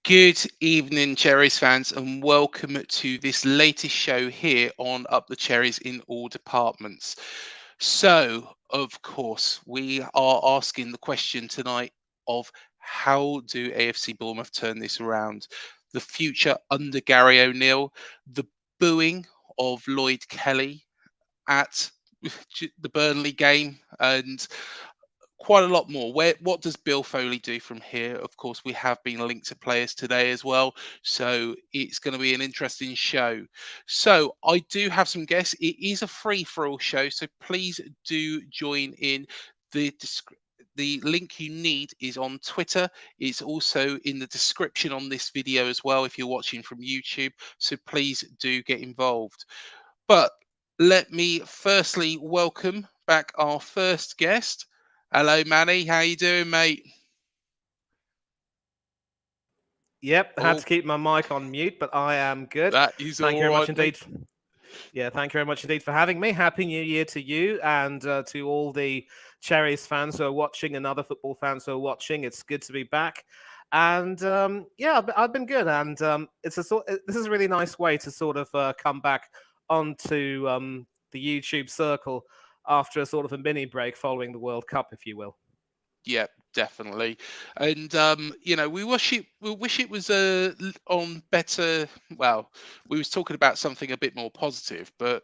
Good evening, Cherries fans, and welcome to this latest show here on Up the Cherries in all departments. So, of course, we are asking the question tonight of how do AFC Bournemouth turn this around? The future under Gary O'Neill, the booing of Lloyd Kelly at the Burnley game, and quite a lot more. What does Bill Foley do from here? Of course, we have been linked to players today as well, so it's going to be an interesting show. So I do have some guests. It is a free for all show, so please do join in. The link you need is on Twitter. It's also in the description on this video as well if you're watching from YouTube. So please do get involved. But let me firstly welcome back our first guest. Hello, Manny. How you doing, mate? Yep, I had to keep my mic on mute, but I am good. That is Thank you all very right, much indeed. Yeah, thank you very much indeed for having me. Happy New Year to you and to all the Cherries fans who are watching and other football fans who are watching. It's good to be back. And yeah, I've been good. And this is a really nice way to sort of come back onto the YouTube circle after a sort of a mini break following the World Cup, if you will. Yeah, definitely. And we wish it was on better. Well, we was talking about something a bit more positive, but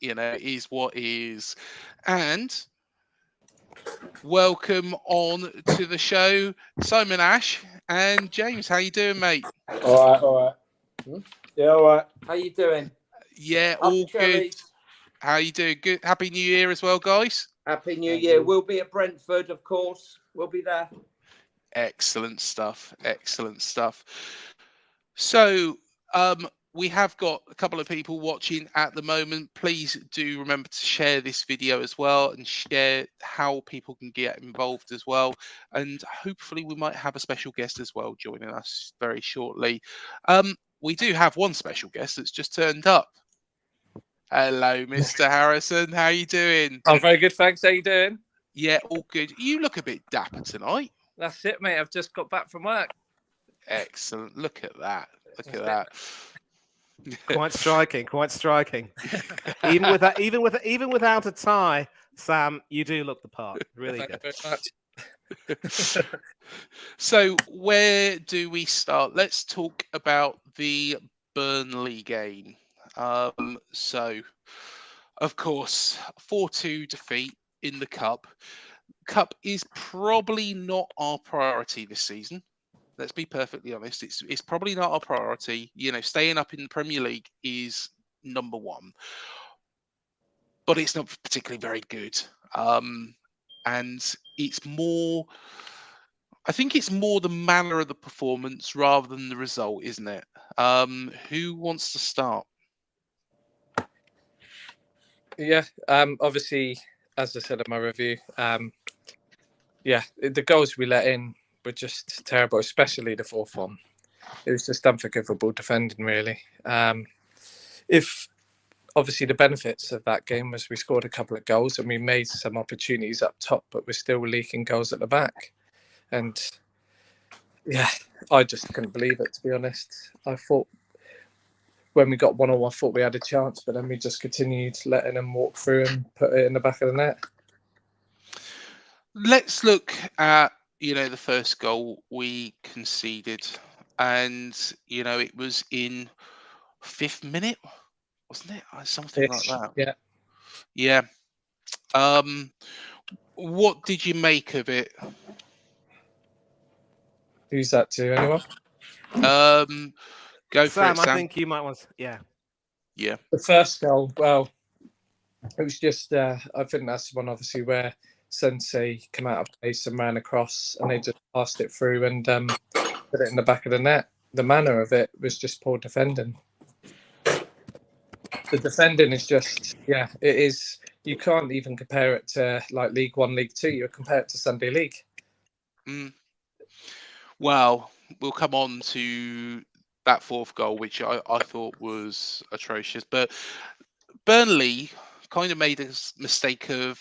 it is what is. And welcome on to the show, Simon Ash and James. How you doing, mate? All right. Yeah, all right. How you doing? Yeah, all good. How you doing? Good. Happy New Year as well, guys. Happy New Year. We'll be at Brentford, of course. We'll be there. Excellent stuff. Excellent stuff. So, we have got a couple of people watching at the moment. Please do remember to share this video as well and share how people can get involved as well. And hopefully we might have a special guest as well joining us very shortly. We do have one special guest that's just turned up. Hello, Mr. Harrison. How you doing? I'm very good, thanks. How you doing? Yeah, all good. You look a bit dapper tonight. That's it, mate. I've just got back from work. Excellent. Look at that. Look at that. Quite striking. Quite striking. Even without a tie, Sam, you do look the part. Really good. Thank you very much. So where do we start? Let's talk about the Burnley game. So, of course, 4-2 defeat in the Cup. Cup is probably not our priority this season. Let's be perfectly honest. It's probably not our priority. Staying up in the Premier League is number one, but it's not particularly very good. And it's more. I think it's more the manner of the performance rather than the result, isn't it? Who wants to start? Yeah, obviously, as I said in my review, the goals we let in were just terrible, especially the fourth one. It was just unforgivable defending, really. If obviously the benefits of that game was we scored a couple of goals and we made some opportunities up top, but we're still leaking goals at the back. And yeah, I just couldn't believe it, to be honest. I thought when we got 1-1, I thought we had a chance, but then we just continued letting them walk through and put it in the back of the net. Let's look at, the first goal we conceded. And, it was in 5th minute, wasn't it? Something like that. Yeah. Yeah. What did you make of it? Who's that to? Anyone? Go for Sam, it, Sam. I think you might want to, yeah. The first goal, well, it was just, I think that's one, obviously, where Sensei came out of place and ran across and they just passed it through and put it in the back of the net. The manner of it was just poor defending. The defending is just, it is. You can't even compare it to like League One, League Two. You compare it to Sunday League. Well, we'll come on to that fourth goal, which I thought was atrocious. But Burnley kind of made a mistake of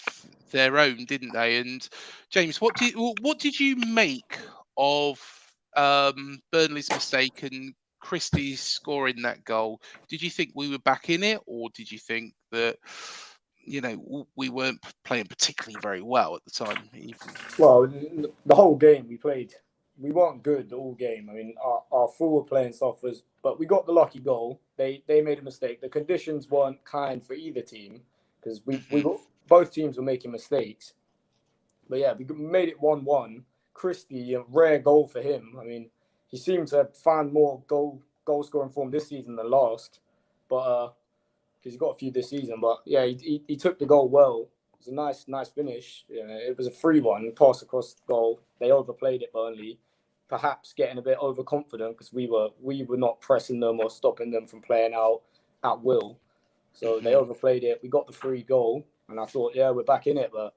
their own, didn't they? And James, what did you make of Burnley's mistake and Christie's scoring that goal, did you think we were back in it, or did you think that, we weren't playing particularly very well at the time? Even? Well, the whole game we weren't good the whole game. I mean, our forward playing stuff was, but we got the lucky goal. They made a mistake. The conditions weren't kind for either team because both teams were making mistakes. But yeah, we made it 1-1. Christie, a rare goal for him. I mean, he seemed to have found more goal scoring form this season than last, but because he got a few this season. But yeah, he took the goal well. It was a nice finish. It was a free one, pass across the goal. They overplayed it, Burnley, perhaps getting a bit overconfident because we were not pressing them or stopping them from playing out at will. So they overplayed it. We got the free goal, and I thought, yeah, we're back in it, but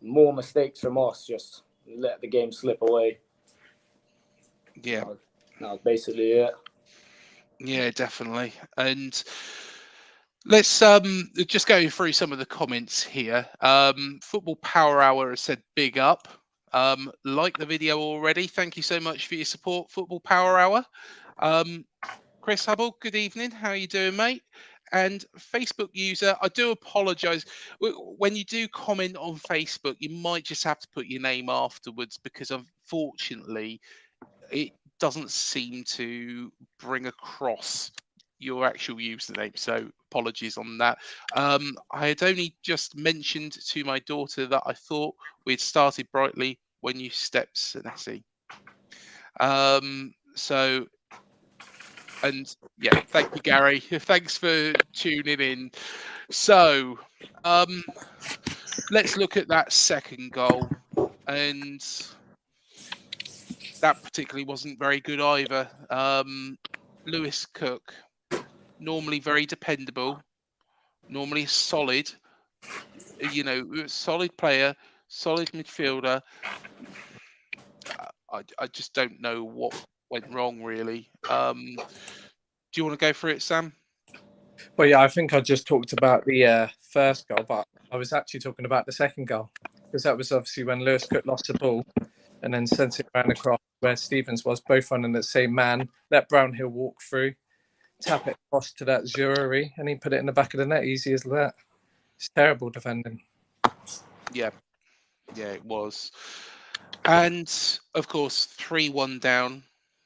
more mistakes from us just let the game slip away. Yeah. That was basically it. Yeah, definitely. And let's just go through some of the comments here. Football Power Hour has said big up. Like the video already. Thank you so much for your support, Football Power Hour. Chris Hubble, good evening. How are you doing, mate? And Facebook user, I do apologise. When you do comment on Facebook, you might just have to put your name afterwards because unfortunately it doesn't seem to bring across your actual username. So apologies on that. I had only just mentioned to my daughter that I thought we'd started brightly when you stepped, Senesi. And yeah, thank you, Gary. Thanks for tuning in. So let's look at that second goal. And that particularly wasn't very good either. Lewis Cook, normally very dependable, normally solid, solid player, solid midfielder. I just don't know what went wrong, really. Do you want to go through it, Sam? Well, yeah, I think I just talked about the first goal, but I was actually talking about the second goal because that was obviously when Lewis Cook lost the ball and then sent it around across where Stevens was, both running the same man, let Brownhill walk through, tap it across to that Zuriri, and he put it in the back of the net, easy as that. It's terrible defending. Yeah, it was. And of course, 3-1 down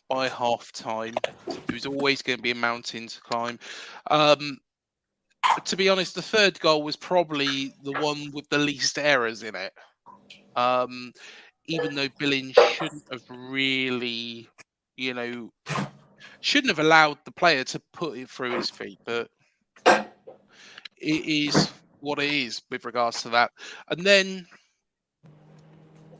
by half time. It was always going to be a mountain to climb. To be honest, the third goal was probably the one with the least errors in it. Even though Billing shouldn't have really, shouldn't have allowed the player to put it through his feet, but it is what it is with regards to that. And then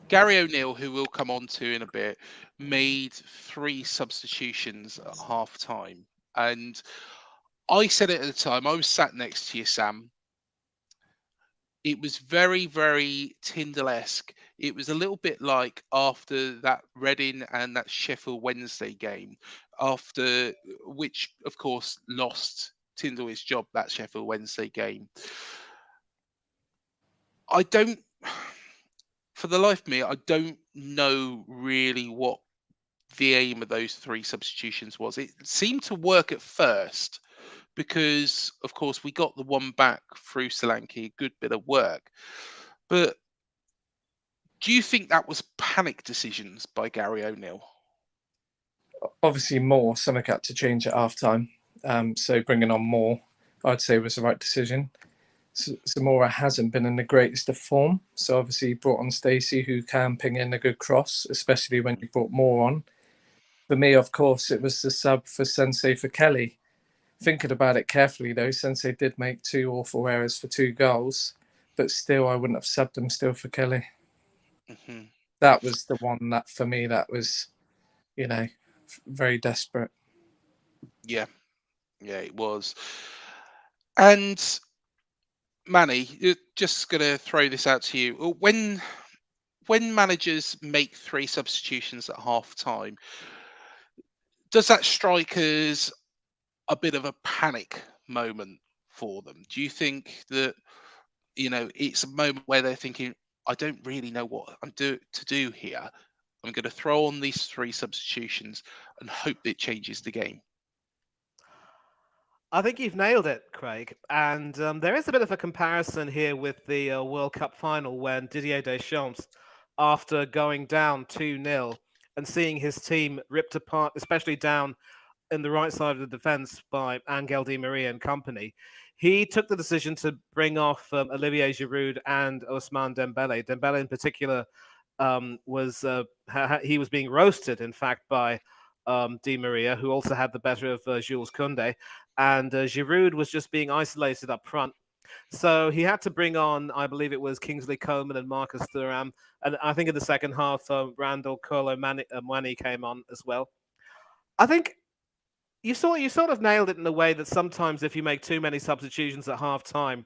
Gary O'Neill, who we'll come on to in a bit, made 3 substitutions at half time. And I said it at the time, I was sat next to you, Sam. It was very, very Tyndall-esque. It was a little bit like after that Reading and that Sheffield Wednesday game, after which, of course, lost Tyndall his job, that Sheffield Wednesday game. For the life of me, I don't know really what the aim of those 3 substitutions was. It seemed to work at first because, of course, we got the one back through Solanke, a good bit of work. But do you think that was panic decisions by Gary O'Neill? Obviously, something had to change at half time. So bringing on Moore, I'd say, was the right decision. Zamora hasn't been in the greatest of form. So obviously he brought on Stacey, who can ping in a good cross, especially when you brought Moore on. For me, of course, it was the sub for Sensei for Kelly. Thinking about it carefully, though, Sensei did make 2 awful errors for 2 goals, but still, I wouldn't have subbed him still for Kelly. Mm-hmm. That was the one that, for me, that was, very desperate. Yeah, it was. And Manny, just going to throw this out to you. When managers make 3 substitutions at half time, does that strike as a bit of a panic moment for them? Do you think that, it's a moment where they're thinking, I don't really know what I'm to do here. I'm going to throw on these 3 substitutions and hope it changes the game. I think you've nailed it, Craig. And there is a bit of a comparison here with the World Cup final when Didier Deschamps, after going down 2-0 and seeing his team ripped apart, especially down in the right side of the defence by Angel Di Maria and company, he took the decision to bring off Olivier Giroud and Ousmane Dembele. Dembele, in particular, he was being roasted, in fact, by Di Maria, who also had the better of Jules Koundé, and Giroud was just being isolated up front. So he had to bring on, I believe it was Kingsley Coman and Marcus Thuram, and I think in the second half, Randall Kolo Muani came on as well. I think you sort of nailed it in the way that sometimes if you make too many substitutions at half time,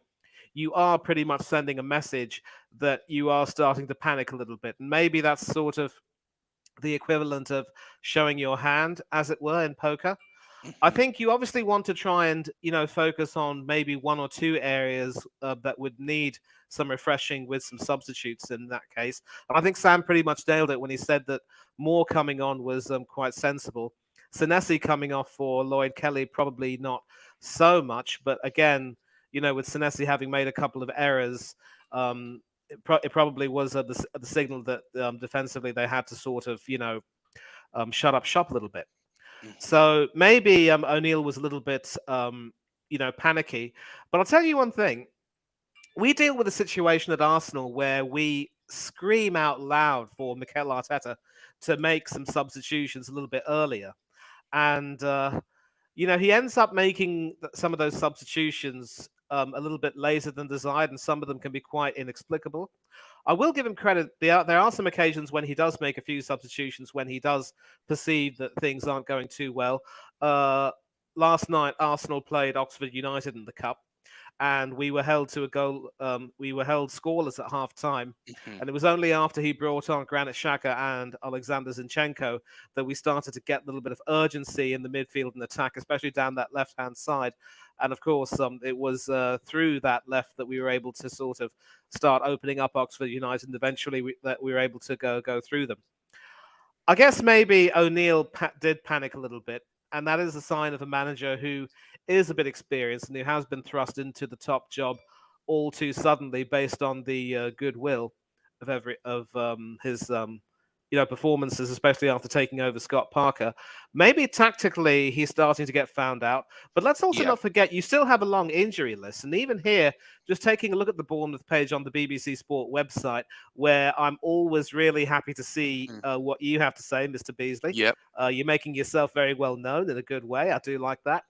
you are pretty much sending a message that you are starting to panic a little bit. And maybe that's sort of the equivalent of showing your hand, as it were, in poker. I think you obviously want to try and, focus on maybe 1 or 2 areas that would need some refreshing with some substitutes in that case. And I think Sam pretty much nailed it when he said that Moore coming on was quite sensible. Senesi coming off for Lloyd Kelly, probably not so much. But again, with Senesi having made a couple of errors, it probably was the signal that defensively they had to sort of, shut up shop a little bit. So maybe O'Neill was a little bit, panicky. But I'll tell you one thing. We deal with a situation at Arsenal where we scream out loud for Mikel Arteta to make some substitutions a little bit earlier. And, he ends up making some of those substitutions a little bit later than desired, and some of them can be quite inexplicable. I will give him credit. There are some occasions when he does make a few substitutions when he does perceive that things aren't going too well. Last night, Arsenal played Oxford United in the Cup, and we were held to a goal. We were held scoreless at half time. And it was only after he brought on Granit Xhaka and Alexander Zinchenko that we started to get a little bit of urgency in the midfield and attack, especially down that left-hand side. And of course, it was through that left that we were able to sort of start opening up Oxford United, and eventually we were able to go through them. I guess maybe O'Neill did panic a little bit, and that is a sign of a manager who is a bit experienced and who has been thrust into the top job all too suddenly based on the goodwill of his performances, especially after taking over Scott Parker. Maybe tactically he's starting to get found out, but let's also not forget you still have a long injury list. And even here, just taking a look at the Bournemouth page on the BBC Sport website, where I'm always really happy to see what you have to say, Mr. Beasley. You're making yourself very well known in a good way. I do like that.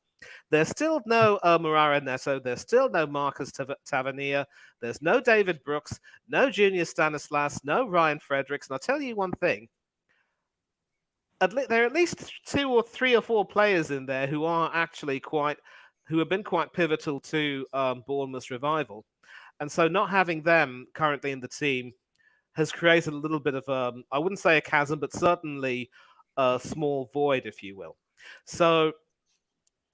There's still no Morara Neto. There's still no Marcus Tavernier. There's no David Brooks, no Junior Stanislas, no Ryan Fredericks. And I'll tell you one thing. There are at least 2 or 3 or 4 players in there who are actually who have been quite pivotal to Bournemouth's revival. And so not having them currently in the team has created a little bit of, I wouldn't say a chasm, but certainly a small void, if you will. So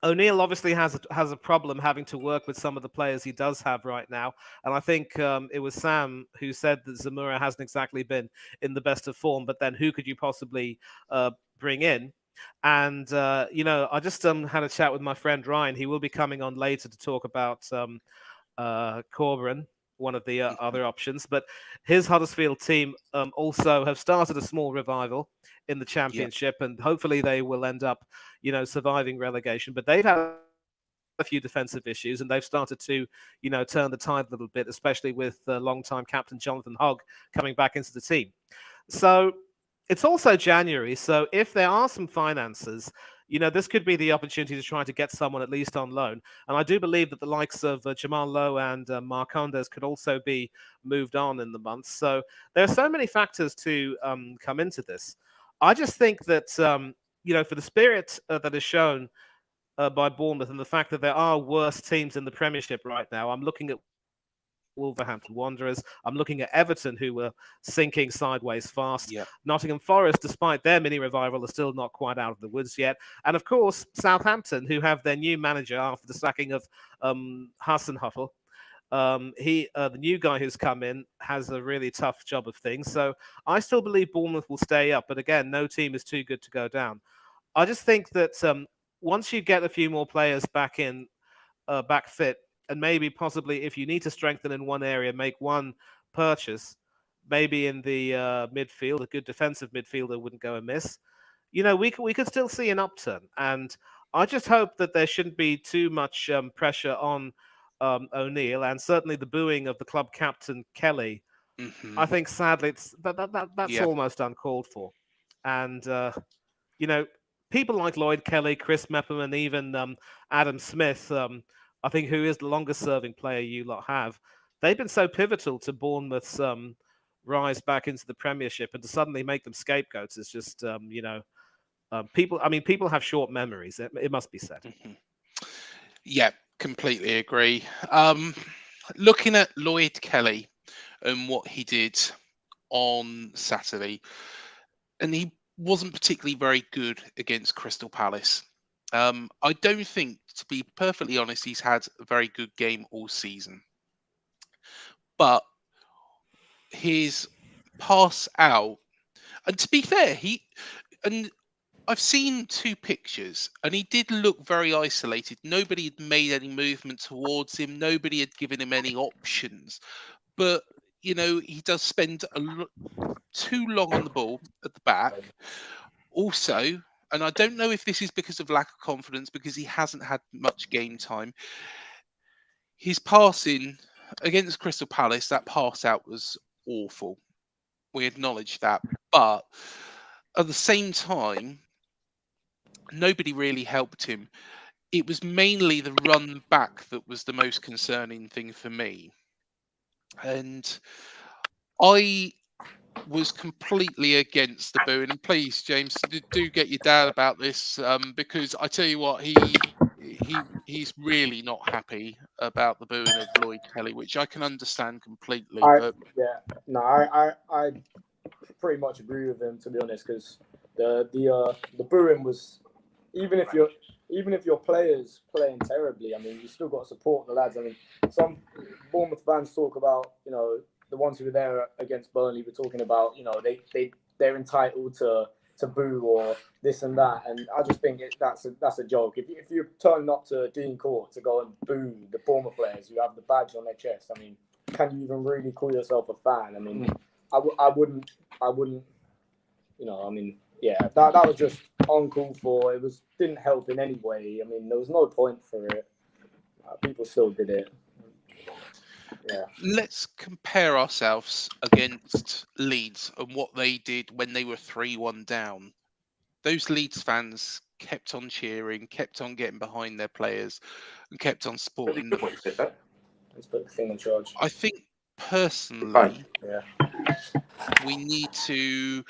O'Neill obviously has a problem having to work with some of the players he does have right now. And I think it was Sam who said that Zamora hasn't exactly been in the best of form, but then who could you possibly bring in? And, I just had a chat with my friend Ryan. He will be coming on later to talk about Corberan, one of the other options. But his Huddersfield team also have started a small revival in the Championship, and hopefully they will end up, surviving relegation. But they've had a few defensive issues, and they've started to, turn the tide a little bit, especially with long-time captain Jonathan Hogg coming back into the team. So it's also January. So if there are some finances, this could be the opportunity to try to get someone at least on loan. And I do believe that the likes of Jamal Lowe and Marcondes could also be moved on in the months. So there are so many factors to come into this. I just think that, for the spirit that is shown by Bournemouth and the fact that there are worse teams in the Premiership right now, I'm looking at Wolverhampton Wanderers. I'm looking at Everton, who were sinking sideways fast. Nottingham Forest, despite their mini revival, are still not quite out of the woods yet. And of course, Southampton, who have their new manager after the sacking of Hasenhüttl. The new guy who's come in has a really tough job of things. So I still believe Bournemouth will stay up, but again, no team is too good to go down. I just think that once you get a few more players back fit, and maybe possibly if you need to strengthen in one area, make one purchase, maybe in the midfield, a good defensive midfielder wouldn't go amiss. We could still see an upturn, and I just hope that there shouldn't be too much pressure on O'Neill, and certainly the booing of the club captain Kelly. Mm-hmm. I think sadly that's Yeah. almost uncalled for, and people like Lloyd Kelly, Chris Mepham, and even Adam Smith, I think, who is the longest-serving player you lot have. They've been so pivotal to Bournemouth's rise back into the Premiership, and to suddenly make them scapegoats is just people. I mean, people have short memories. It must be said. Mm-hmm. Yeah, completely agree. Looking at Lloyd Kelly and what he did on Saturday, and he wasn't particularly very good against Crystal Palace. I don't think, to be perfectly honest, he's had a very good game all season. But his pass out, and to be fair, I've seen 2 pictures, and he did look very isolated. Nobody had made any movement towards him. Nobody had given him any options. But he does spend too long on the ball at the back. Also, and I don't know if this is because of lack of confidence, because he hasn't had much game time. His passing against Crystal Palace, that pass out was awful. We acknowledge that. But at the same time, nobody really helped him. It was mainly the run back that was the most concerning thing for me. And I was completely against the booing. And please, James, do get your dad about this, because I tell you what, he's really not happy about the booing of Lloyd Kelly, which I can understand completely. I pretty much agree with him, to be honest, because the booing was, even if your players playing terribly, I mean, you still got to support the lads. I mean, some Bournemouth fans talk about, the ones who were there against Burnley were talking about, they're entitled to boo or this and that, and I just think that's a joke. If you turn up to Dean Court to go and boo the Bournemouth players who have the badge on their chest, I mean, can you even really call yourself a fan? I mean, I wouldn't, I mean, yeah, that was just uncalled for. It didn't help in any way. I mean, there was no point for it. People still did it. Yeah. Let's compare ourselves against Leeds and what they did when they were 3-1 down. Those Leeds fans kept on cheering, kept on getting behind their players, and kept on supporting them. Let's put the thing in charge. I think personally, we need to,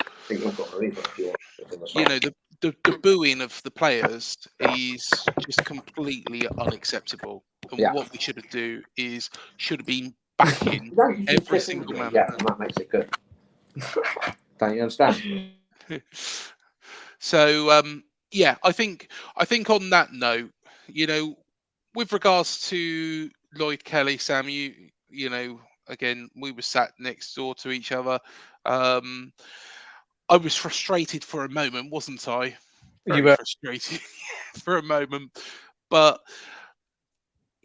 the booing of the players is just completely unacceptable. And what we should have been backing every single man. Yeah, and that makes it good. Don't you understand? So I think on that note, with regards to Lloyd Kelly, Sam, again, we were sat next door to each other. I was frustrated for a moment, wasn't I? Very frustrated for a moment. But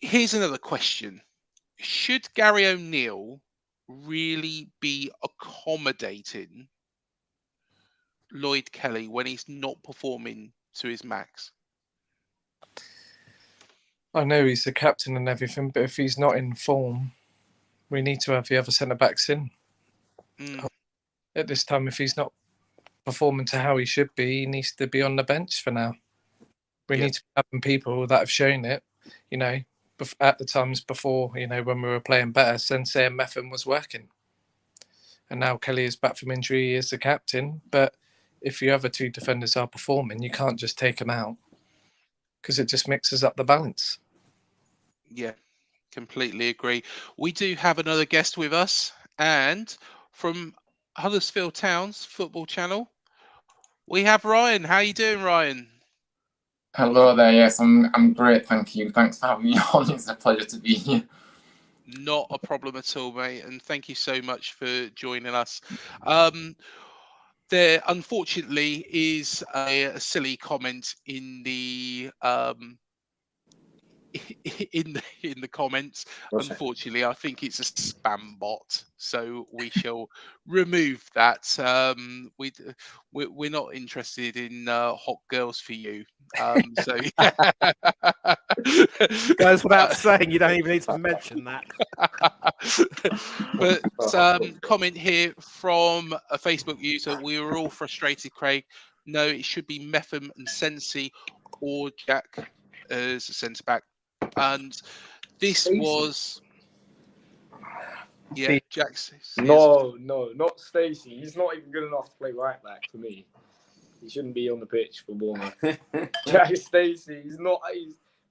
here's another question. Should Gary O'Neill really be accommodating Lloyd Kelly when he's not performing to his max? I know he's the captain and everything, but if he's not in form, we need to have the other centre-backs in. At this time, if he's not performing to how he should be, he needs to be on the bench for now. We need to have people that have shown it, at the times before, when we were playing better, Sensei and Mepham was working. And now Kelly is back from injury, he is the captain. But if your other 2 defenders are performing, you can't just take them out because it just mixes up the balance. Yeah, completely agree. We do have another guest with us, and from Huddersfield Town's football channel, we have Ryan. How you doing, Ryan? Hello there. Yes, I'm great. Thank you. Thanks for having me on. It's a pleasure to be here. Not a problem at all, mate. And thank you so much for joining us. There, unfortunately, is a silly comment in the in the comments. What's it? Unfortunately, I think it's a spam bot, so we shall remove that. We're not interested in hot girls for you. So Goes without saying, you don't even need to mention that. But comment here from a Facebook user: we were all frustrated, Craig. No, it should be Metham and Sensi or Jack as a centre back. And this Stacey. was, yeah, Jack's. No, not Stacey. He's not even good enough to play right back for me. He shouldn't be on the pitch for Bournemouth. Jack Stacey,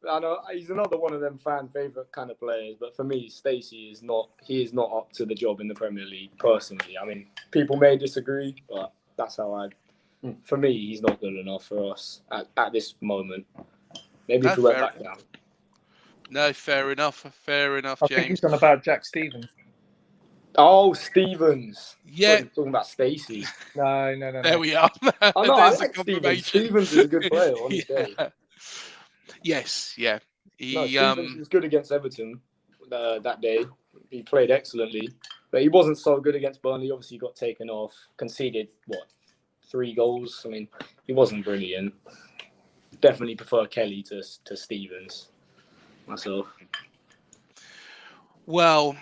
I know he's another one of them fan favourite kind of players, but for me, Stacey is not. He is not up to the job in the Premier League. Personally, I mean, people may disagree, but that's how I. For me, he's not good enough for us at this moment. Maybe if we went back down. No, fair enough, I think James. he's on about Jack Stevens. Oh, Stevens. Yeah, talking about Stacey. No. there we are. I know. I There's a like Stevens. confirmation. Stevens is a good player on his day. Yes, yeah. Stevens was good against Everton that day. He played excellently, but he wasn't so good against Burnley. Obviously, he got taken off, conceded 3 goals. I mean, he wasn't brilliant. Definitely prefer Kelly to Stevens myself. Well,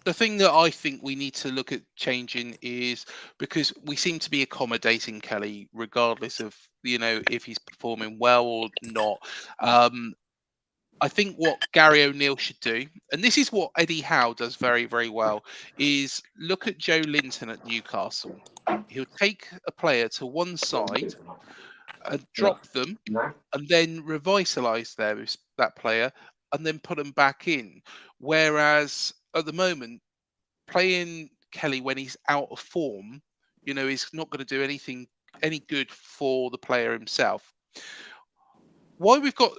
the thing that I think we need to look at changing is because we seem to be accommodating Kelly regardless of, if he's performing well or not. I think what Gary O'Neill should do, and this is what Eddie Howe does very, very well, is look at Joe Linton at Newcastle. He'll take a player to one side and drop them and then revitalise that player and then put them back in. Whereas at the moment, playing Kelly when he's out of form, is not going to do any good for the player himself. Why we've got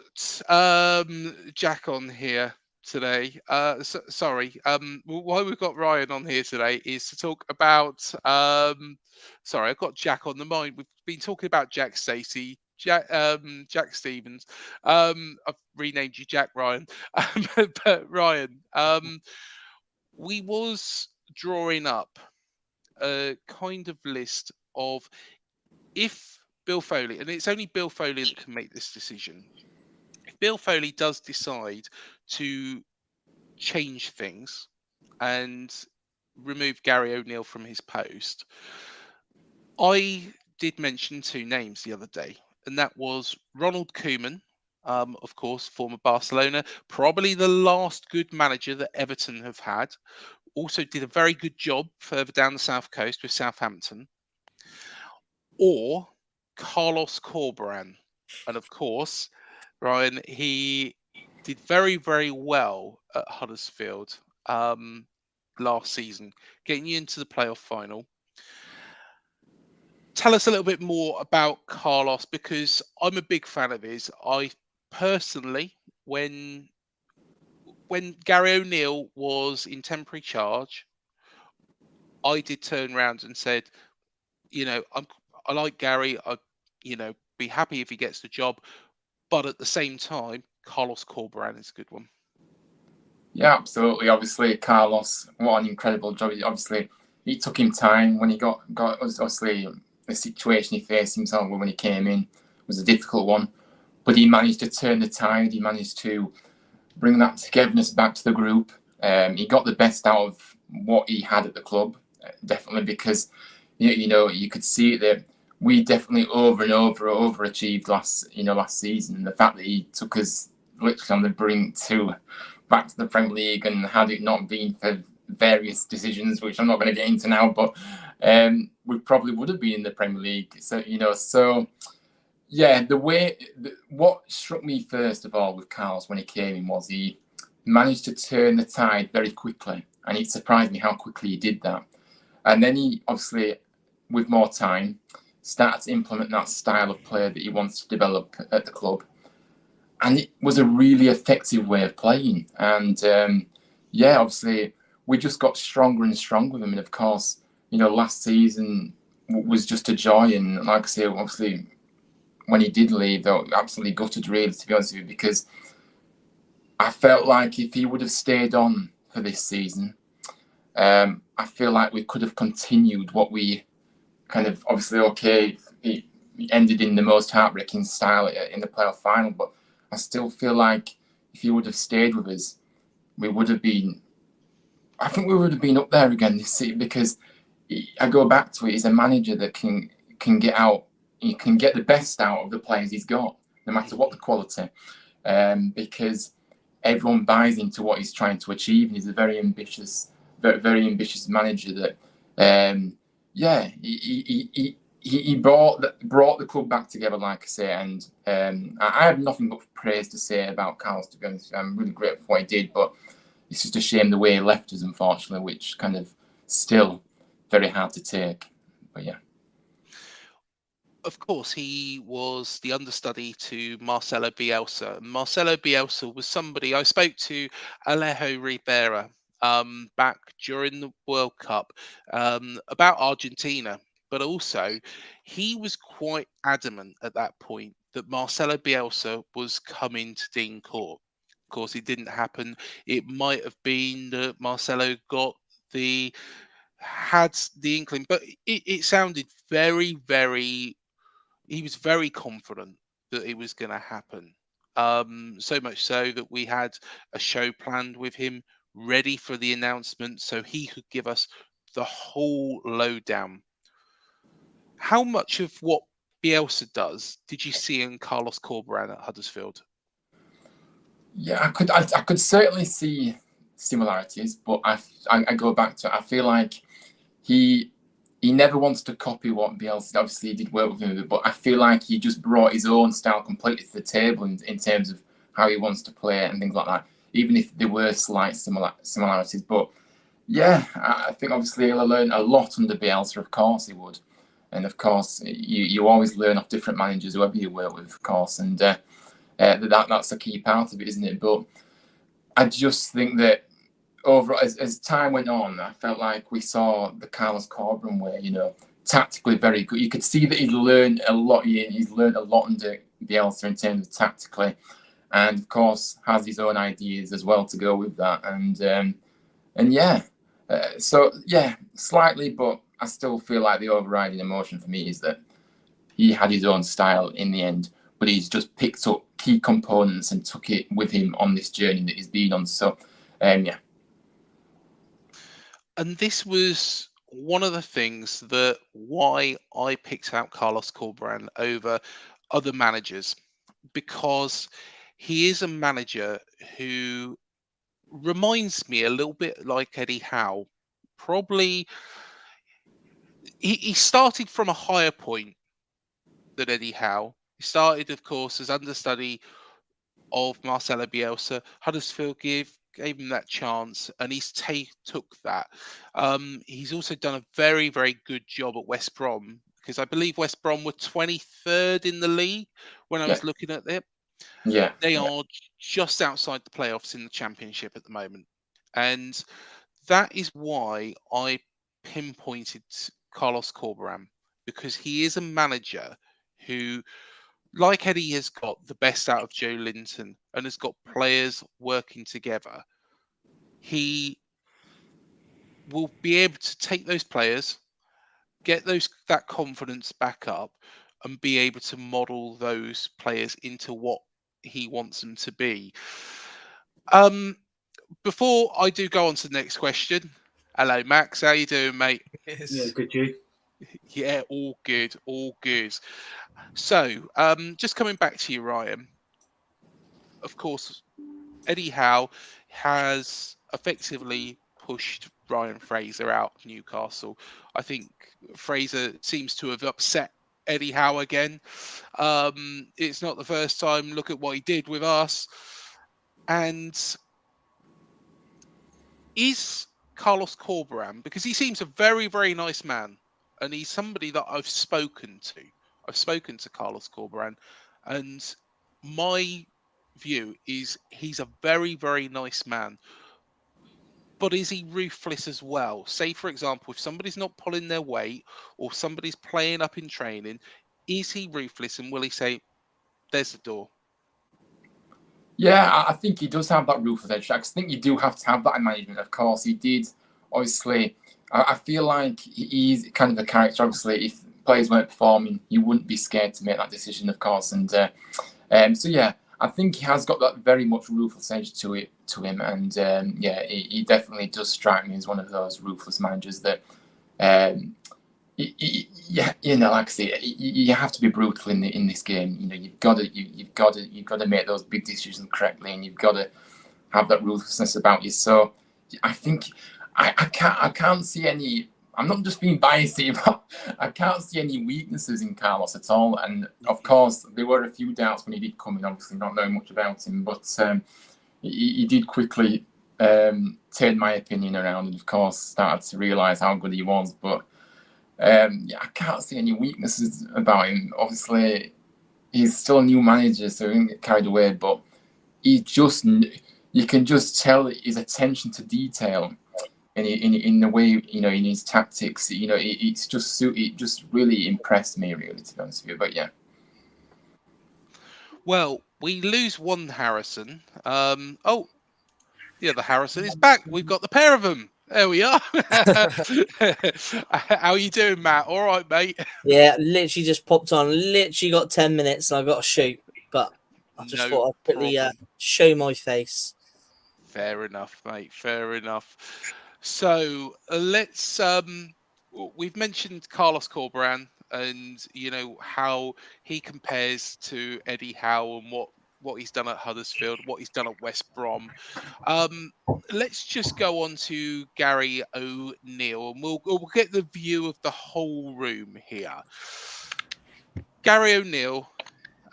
Jack on here today, why we've got Ryan on here today is to talk about, I've got Jack on the mind. We've been talking about Jack Stacey, Jack Stevens. I've renamed you Jack Ryan. But Ryan, we was drawing up a kind of list of if Bill Foley, and it's only Bill Foley that can make this decision. If Bill Foley does decide to change things and remove Gary O'Neill from his post, I did mention 2 names the other day, and that was Ronald Koeman, of course, former Barcelona, probably the last good manager that Everton have had. Also did a very good job further down the south coast with Southampton. Or Carlos Corberán. And of course, Ryan, he did very, very well at Huddersfield last season, getting you into the playoff final. Tell us a little bit more about Carlos, because I'm a big fan of his. I personally, when Gary O'Neill was in temporary charge, I did turn around and said, I like Gary. I, be happy if he gets the job, but at the same time, Carlos Corberán is a good one. Yeah, absolutely. Obviously, Carlos, what an incredible job. Obviously, it took him time when he got obviously the situation he faced himself when he came in was a difficult one, but he managed to turn the tide. He managed to bring that togetherness back to the group. He got the best out of what he had at the club, definitely, because you could see it that we definitely overachieved last season. And the fact that he took us literally on the brink back to the Premier League, and had it not been for various decisions, which I'm not going to get into now, but we probably would have been in the Premier League. So yeah, what struck me first of all with Carlos when he came in was he managed to turn the tide very quickly, and it surprised me how quickly he did that. And then he obviously, with more time, started to implement that style of player that he wants to develop at the club. And it was a really effective way of playing. And, yeah, obviously we just got stronger and stronger with him. And of course, last season was just a joy. And like I say, obviously when he did leave, they were absolutely gutted, really, to be honest with you, because I felt like if he would have stayed on for this season, I feel like we could have continued what we kind of, obviously, okay, it ended in the most heartbreaking style in the playoff final, but I still feel like if he would have stayed with us, we would have been, I think we would have been up there again this season, because I go back to it, he's a manager that can get out, he can get the best out of the players he's got, no matter what the quality, because everyone buys into what he's trying to achieve, and he's a very ambitious manager that, he brought the club back together, like I say, and I have nothing but praise to say about Carlos, to be honest. I'm really grateful for what he did, but it's just a shame the way he left us, unfortunately, which kind of still very hard to take. But yeah. Of course, he was the understudy to Marcelo Bielsa. Marcelo Bielsa was somebody I spoke to, Alejo Rivera, back during the World Cup, about Argentina, but also he was quite adamant at that point that Marcelo Bielsa was coming to Dean Court. Of course, it didn't happen. It might have been that Marcelo had the inkling, but it sounded very, very. He was very confident that it was going to happen. So much so that we had a show planned with him ready for the announcement so he could give us the whole lowdown. How much of what Bielsa does did you see in Carlos Corberán at Huddersfield? Yeah, I could certainly see similarities, but I go back to it. I feel like he never wants to copy what Bielsa did. Obviously, he did work with him, but I feel like he just brought his own style completely to the table in terms of how he wants to play and things like that, even if there were slight similarities. But yeah, I think obviously he'll learn a lot under Bielsa, of course he would. And of course, you always learn off different managers, whoever you work with, of course. And that's a key part of it, isn't it? But I just think that over as time went on, I felt like we saw the Carlos Corberán way, tactically very good. You could see that he's learned a lot. He's learned a lot under Bielsa in terms of tactically, and of course has his own ideas as well to go with that. And yeah, so yeah, slightly, but I still feel like the overriding emotion for me is that he had his own style in the end, but he's just picked up key components and took it with him on this journey that he's been on. So, yeah. And this was one of the things that why I picked out Carlos Corberán over other managers, because he is a manager who reminds me a little bit like Eddie Howe. Probably he started from a higher point than Eddie Howe. He started, of course, as understudy of Marcelo Bielsa. Huddersfield gave him that chance, and he's took that. He's also done a very, very good job at West Brom, because I believe West Brom were 23rd in the league when I was looking at it. Yeah, they are just outside the playoffs in the Championship at the moment, and that is why I pinpointed Carlos Corberán, because he is a manager who, like Eddie, has got the best out of Joe Linton and has got players working together. He will be able to take those players, get that confidence back up, and be able to model those players into what he wants them to be. Before I do go on to the next question, hello Max, how you doing, mate? Yeah, good, you. Yeah, all good, all good. So, just coming back to you, Ryan. Of course, Eddie Howe has effectively pushed Ryan Fraser out of Newcastle. I think Fraser seems to have upset Eddie Howe again. It's not the first time. Look at what he did with us. And is Carlos Corberán, because he seems a very, very nice man, and he's somebody that I've spoken to. I've spoken to Carlos Corberán, and my view is he's a very, very nice man. but is he ruthless as well? Say, for example, if somebody's not pulling their weight or somebody's playing up in training, is he ruthless and will he say, there's the door? Yeah, I think he does have that ruthless edge. I think you do have to have that in management. Of course, he did. Obviously, I feel like he's kind of a character. Obviously, if players weren't performing, you wouldn't be scared to make that decision, of course. And so, yeah, I think he has got that very much ruthless edge to him. And yeah, he definitely does strike me as one of those ruthless managers that. Yeah, like I say, you have to be brutal in this game. You've got to make those big decisions correctly, and you've got to have that ruthlessness about you. So I think I can't see any. I'm not just being biased here, but I can't see any weaknesses in Carlos at all. And of course, there were a few doubts when he did come in. Obviously, not knowing much about him, but he did quickly turn my opinion around, and of course, started to realise how good he was. But yeah, I can't see any weaknesses about him. Obviously, he's still a new manager, so he didn't get carried away. But you can just tell his attention to detail, in the way in his tactics. It just really impressed me, really, to be honest with you. But yeah. Well, we lose one Harrison. Oh, the other Harrison is back. We've got the pair of them. There we are. How are you doing, Matt? All right, mate. Yeah, literally just popped on. Literally got 10 minutes and I've got to shoot. But I just thought I'd quickly show my face. Fair enough, mate. Fair enough. So let's. We've mentioned Carlos Corberán and how he compares to Eddie Howe and what he's done at Huddersfield, what he's done at West Brom. Let's just go on to Gary O'Neill, and we'll get the view of the whole room here. Gary O'Neill,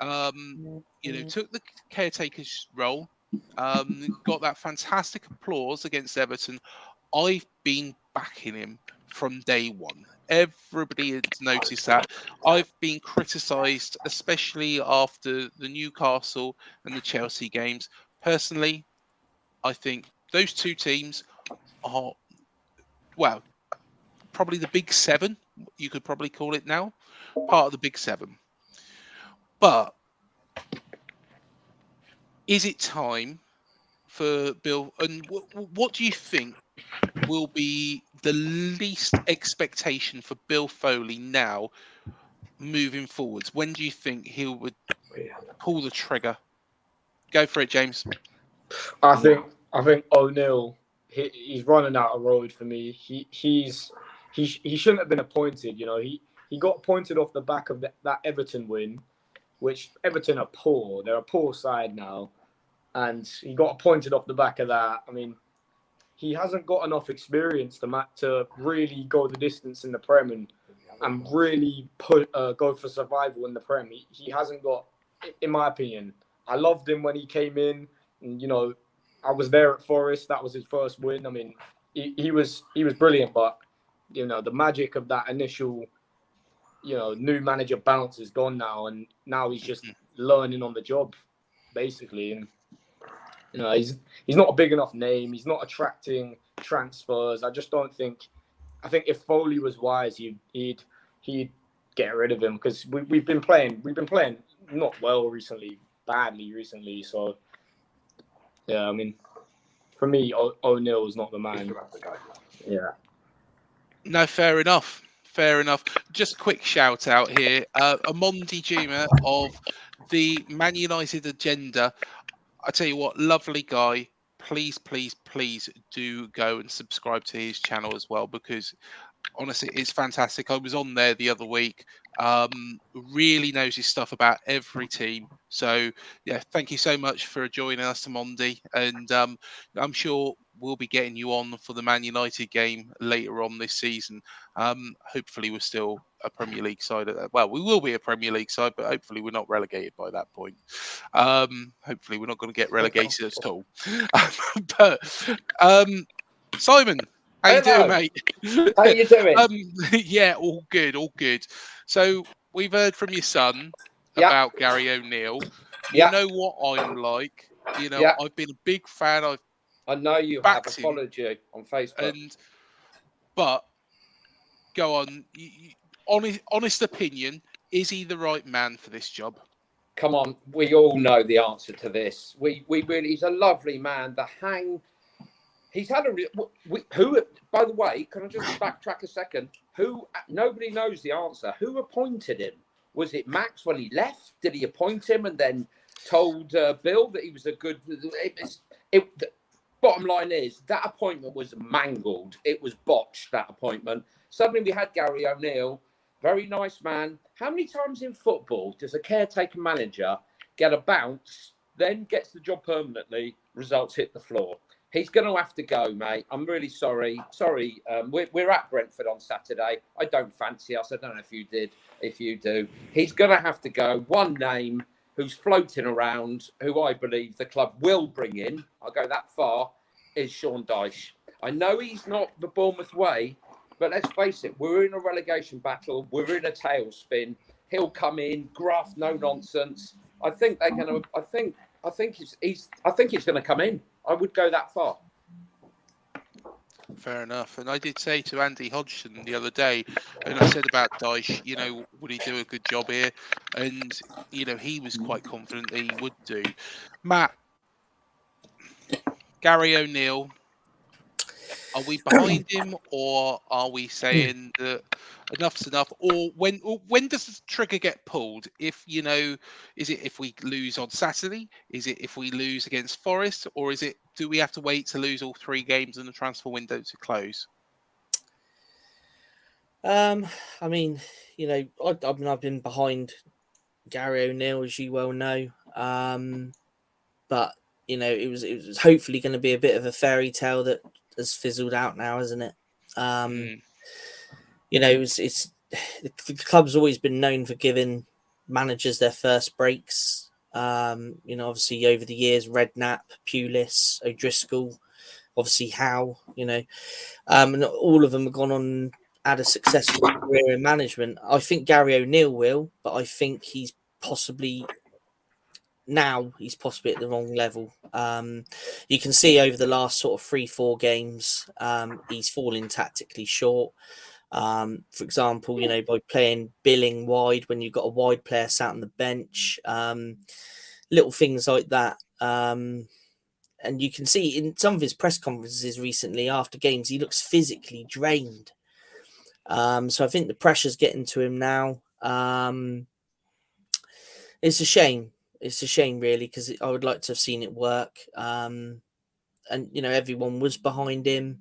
took the caretaker's role, got that fantastic applause against Everton. I've been backing him from day one. Everybody has noticed that. I've been criticised, especially after the Newcastle and the Chelsea games. Personally, I think those two teams are, well, probably the big seven, you could probably call it now, part of the big seven. But is it time for Bill? And what do you think will be the least expectation for Bill Foley now moving forwards? When do you think he would pull the trigger? Go for it, James. I think O'Neill, he's running out of road for me. He shouldn't have been appointed. He got appointed off the back of that Everton win, which Everton are poor. They're a poor side now, and he got appointed off the back of that. I mean, he hasn't got enough experience to really go the distance in the Prem and really go for survival in the Prem. He hasn't got, in my opinion. I loved him when he came in, and I was there at Forest. That was his first win. I mean, he was brilliant, but the magic of that initial new manager bounce is gone now, and now he's just learning on the job, basically. And he's not a big enough name. He's not attracting transfers. I just don't think. I think if Foley was wise, he'd get rid of him, because we've been playing not well recently, badly recently. So yeah, I mean, for me, O'Neill is not the man. Yeah. No, fair enough. Fair enough. Just a quick shout out here. Amondi Juma of the Man United Agenda. I tell you what, lovely guy. Please, please, please do go and subscribe to his channel as well, because honestly, it's fantastic. I was on there the other week. Really knows his stuff about every team. So yeah, thank you so much for joining us, Amondi. And I'm sure we'll be getting you on for the Man United game later on this season. Hopefully we're still a Premier League side. Well, we will be a Premier League side, but hopefully we're not relegated by that point. Hopefully we're not going to get relegated at all. But Simon, how you doing, mate? How you doing? Yeah, all good, all good. So we've heard from your son about Gary O'Neill. You know what I'm like. I've been a big fan. I've I know you have. backed him, Followed you on Facebook. But go on, honest opinion, is he the right man for this job? Come on, we all know the answer to this. We really, he's a lovely man. He's had who, by the way, can I just backtrack a second? Nobody knows the answer. Who appointed him? Was it Max when he left? Did he appoint him and then told Bill that he was a good? Bottom line is that appointment was mangled. It was botched, that appointment. Suddenly we had Gary O'Neill, very nice man. How many times in football does a caretaker manager get a bounce, then gets the job permanently, results hit the floor? He's going to have to go, mate. I'm really sorry. We're at Brentford on Saturday. I don't fancy us. I don't know if you did. If you do, he's going to have to go. One name who's floating around, who I believe the club will bring in, I'll go that far, is Sean Dyche. I know he's not the Bournemouth way, but let's face it, we're in a relegation battle. We're in a tailspin. He'll come in, graft, no nonsense. I think they're going to. I think he's going to come in. I would go that far. Fair enough. And I did say to Andy Hodgson the other day, and I said about Dyche, would he do a good job here? And, he was quite confident that he would do. Matt, Gary O'Neill, are we behind him, or are we saying that enough's enough? Or when does the trigger get pulled? Is it if we lose on Saturday? Is it if we lose against Forest? Or do we have to wait to lose all 3 games and the transfer window to close? I've been behind Gary O'Neill, as you well know. But it was hopefully going to be a bit of a fairy tale that has fizzled out now, hasn't it? It's the club's always been known for giving managers their first breaks. Obviously over the years, Redknapp, Pulis, O'Driscoll, obviously Howe, and all of them have gone on had a successful career in management. I think Gary O'Neill will, but I think he's possibly at the wrong level. You can see over the last sort of 3-4 games, he's falling tactically short. For example, by playing Billing wide when you've got a wide player sat on the bench, little things like that. And you can see in some of his press conferences recently after games, he looks physically drained. So I think the pressure's getting to him now. It's a shame. It's a shame, really, because I would like to have seen it work. And, everyone was behind him.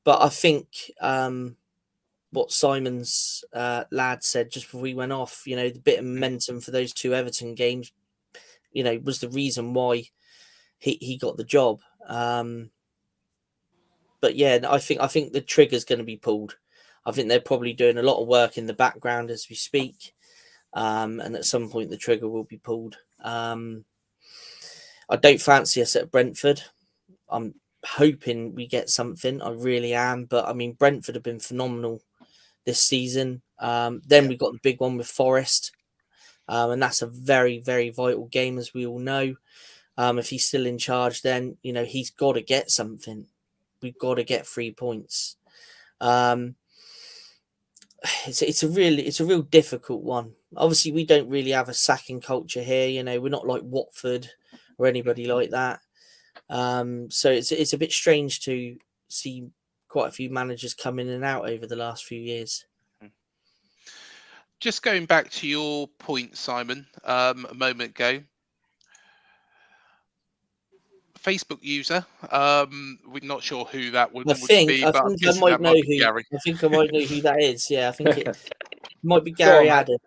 But I think what Simon's lad said just before we went off, the bit of momentum for those 2 Everton games, was the reason why he got the job. But yeah, I think the trigger's going to be pulled. I think they're probably doing a lot of work in the background as we speak. And at some point the trigger will be pulled. I don't fancy us at Brentford. I'm hoping we get something. I really am. But Brentford have been phenomenal this season. Then we got the big one with Forest. And that's a very, very vital game, as we all know. If he's still in charge, then, he's got to get something. We've got to get 3 points. It's a real difficult one. Obviously, we don't really have a sacking culture here. We're not like Watford or anybody like that. So it's a bit strange to see quite a few managers come in and out over the last few years. Just going back to your point, Simon, a moment ago. Facebook user. We're not sure who that would be. I might know who that is. Yeah, I think it might be Gary Adam.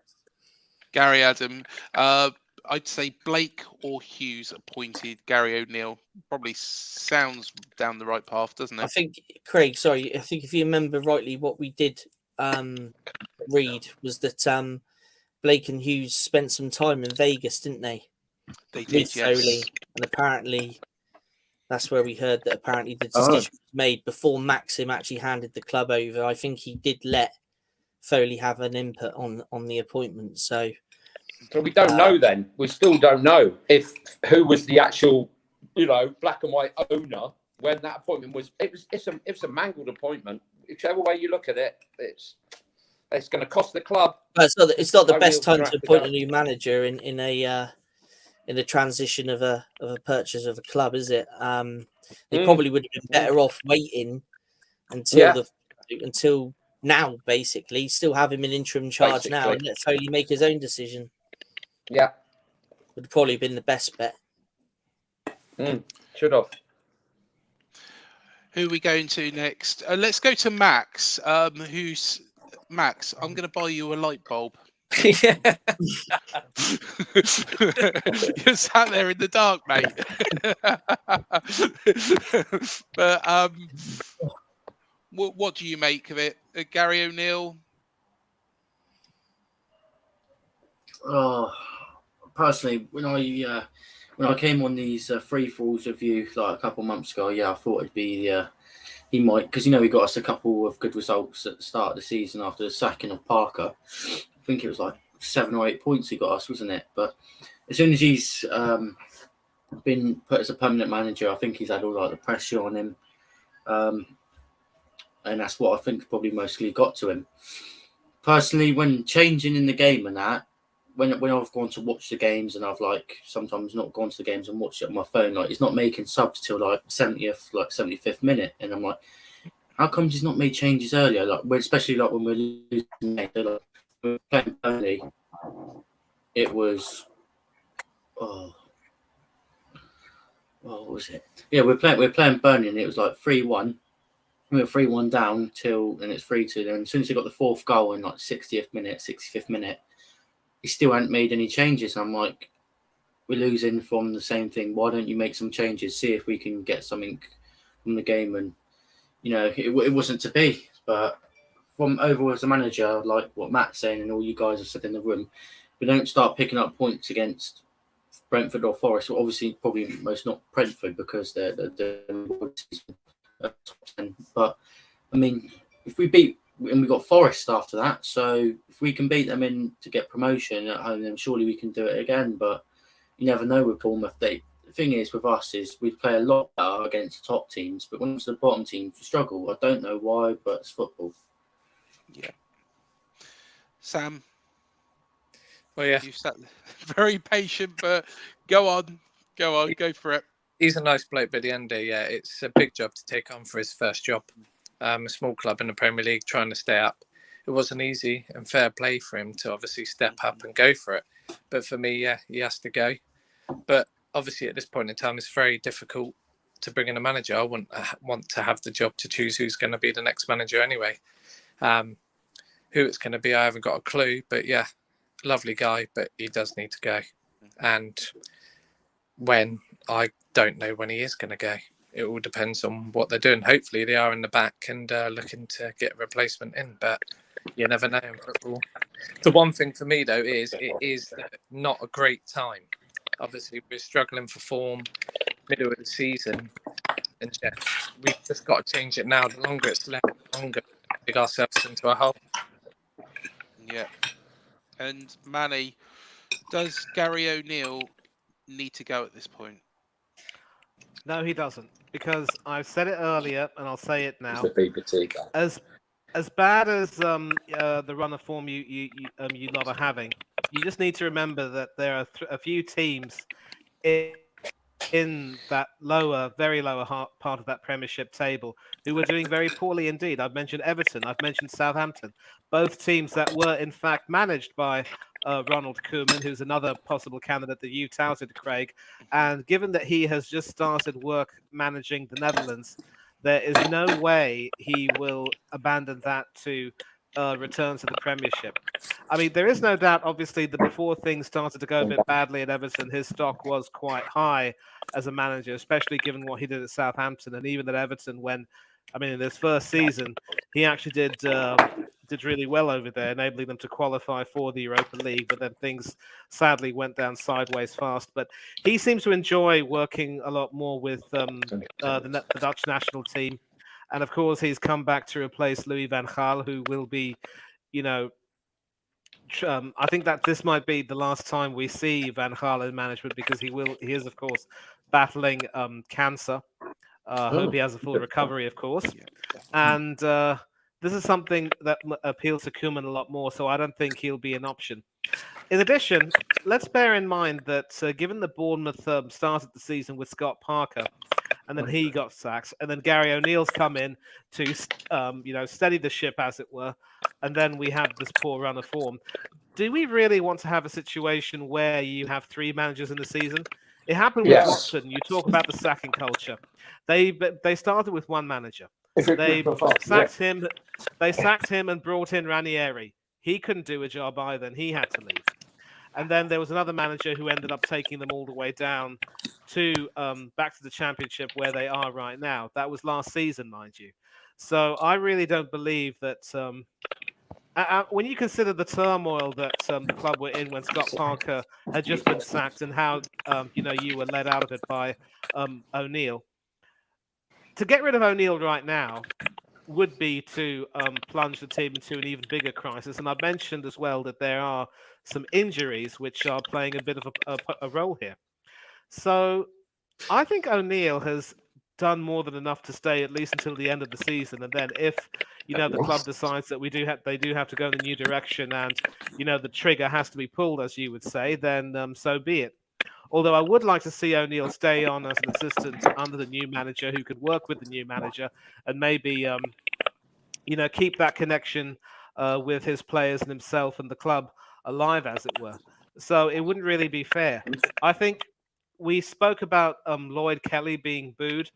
Gary Adam. I'd say Blake or Hughes appointed Gary O'Neill. Probably sounds down the right path, doesn't it? I think, Craig, sorry, I think if you remember rightly, what we did read was that Blake and Hughes spent some time in Vegas, didn't they? They did, with Foley, and apparently that's where we heard that apparently the decision was made before Maxim actually handed the club over. I think he did let Foley have an input on the appointment. So we don't know then. We still don't know who was the actual, black and white owner when that appointment was. It's a mangled appointment. Whichever way you look at it, it's going to cost the club. But it's not the best time to to appoint go. a new manager in a transition of a purchase of a club, is it? They probably would have been better off waiting until now, basically. Still have him in interim charge now and let Foley make his own decision. Yeah. Would have probably been the best bet. Should have. Who are we going to next? Let's go to Max. Max? I'm going to buy you a light bulb. Yeah. You're sat there in the dark, mate. But what do you make of it, Gary O'Neill? Personally, when I came on these free falls with you like a couple of months ago, I thought it'd be he might, because he got us a couple of good results at the start of the season after the sacking of Parker. I think it was like 7 or 8 points he got us, wasn't it? But as soon as he's been put as a permanent manager, I think he's had all like the pressure on him, and that's what I think probably mostly got to him. Personally, when changing in the game and that, when I've gone to watch the games and I've like sometimes not gone to the games and watched it on my phone, like he's not making subs till like 75th minute, and I'm like, how comes he's not made changes earlier? Like, especially like when we're losing, like we're playing Burnley, it was what was it? Yeah, we're playing Burnley, and it was like 3-1. We were 3-1 down and it's 3-2. Then as soon as they got the fourth goal in like 65th minute, he still hadn't made any changes. And I'm like, we're losing from the same thing. Why don't you make some changes? See if we can get something from the game. And it wasn't to be. But from overall as a manager, like what Matt's saying and all you guys have said in the room, we don't start picking up points against Brentford or Forest. Well, obviously, probably most not Brentford because they're top 10. But I mean, if we beat and we got Forest after that, so if we can beat them in to get promotion at home, then surely we can do it again. But you never know with Bournemouth. The thing is with us is we play a lot better against the top teams, but when it's the bottom teams, we struggle. I don't know why, but it's football. Yeah. Sam. Well, yeah. You sat very patient, but go on, go for it. He's a nice bloke, but at the end of the day, yeah, it's a big job to take on for his first job. A small club in the Premier League trying to stay up. It wasn't easy, and fair play for him to obviously step up and go for it. But for me, yeah, he has to go. But obviously at this point in time, it's very difficult to bring in a manager. I want to have the job to choose who's going to be the next manager anyway. Who it's going to be, I haven't got a clue. But yeah, lovely guy, but he does need to go. And when, I don't know when he is going to go. It all depends on what they're doing. Hopefully they are in the back and looking to get a replacement in, but you never know in football. The one thing for me, though, is it is not a great time. Obviously, we're struggling for form, middle of the season, and yeah, we've just got to change it now. The longer it's left, the longer we dig ourselves into a hole. Yeah. And Manny, does Gary O'Neill need to go at this point? No, he doesn't, because I've said it earlier and I'll say it now. As bad as the run of form you lot are having, you just need to remember that there are a few teams in that very lower part of that Premiership table who were doing very poorly indeed. I've mentioned Everton, I've mentioned Southampton, both teams that were in fact managed by Ronald Koeman, who's another possible candidate that you touted, Craig. And given that he has just started work managing the Netherlands, there is no way he will abandon that to return to the Premiership. I mean, there is no doubt, obviously, that before things started to go a bit badly at Everton, his stock was quite high as a manager, especially given what he did at Southampton. And even at Everton, in his first season, he actually did really well over there, enabling them to qualify for the Europa League. But then things sadly went down sideways fast. But he seems to enjoy working a lot more with the Dutch national team. And of course, he's come back to replace Louis van Gaal, who will be, I think that this might be the last time we see Van Gaal in management, because he is, of course, battling cancer. Hope he has a full recovery, of course. And this is something that appeals to Koeman a lot more, so I don't think he'll be an option. In addition, let's bear in mind that given the Bournemouth started the season with Scott Parker, and then he got sacked, and then Gary O'Neill's come in to steady the ship, as it were, and then we have this poor run of form. Do we really want to have a situation where you have 3 managers in the season? It happened with Watson. You talk about the sacking culture. They started with 1 manager. They sacked him. They sacked him and brought in Ranieri. He couldn't do a job either, and he had to leave. And then there was another manager who ended up taking them all the way down to back to the Championship where they are right now. That was last season, mind you. So I really don't believe that when you consider the turmoil that the club were in when Scott Parker had just been sacked and how you were led out of it by O'Neill. To get rid of O'Neill right now would be to plunge the team into an even bigger crisis. And I've mentioned as well that there are some injuries which are playing a bit of a role here. So I think O'Neill has done more than enough to stay at least until the end of the season. And then if, the club decides that they do have to go in a new direction and, the trigger has to be pulled, as you would say, then so be it. Although I would like to see O'Neill stay on as an assistant under the new manager who could work with the new manager and maybe, keep that connection with his players and himself and the club alive, as it were. So it wouldn't really be fair. I think we spoke about Lloyd Kelly being booed.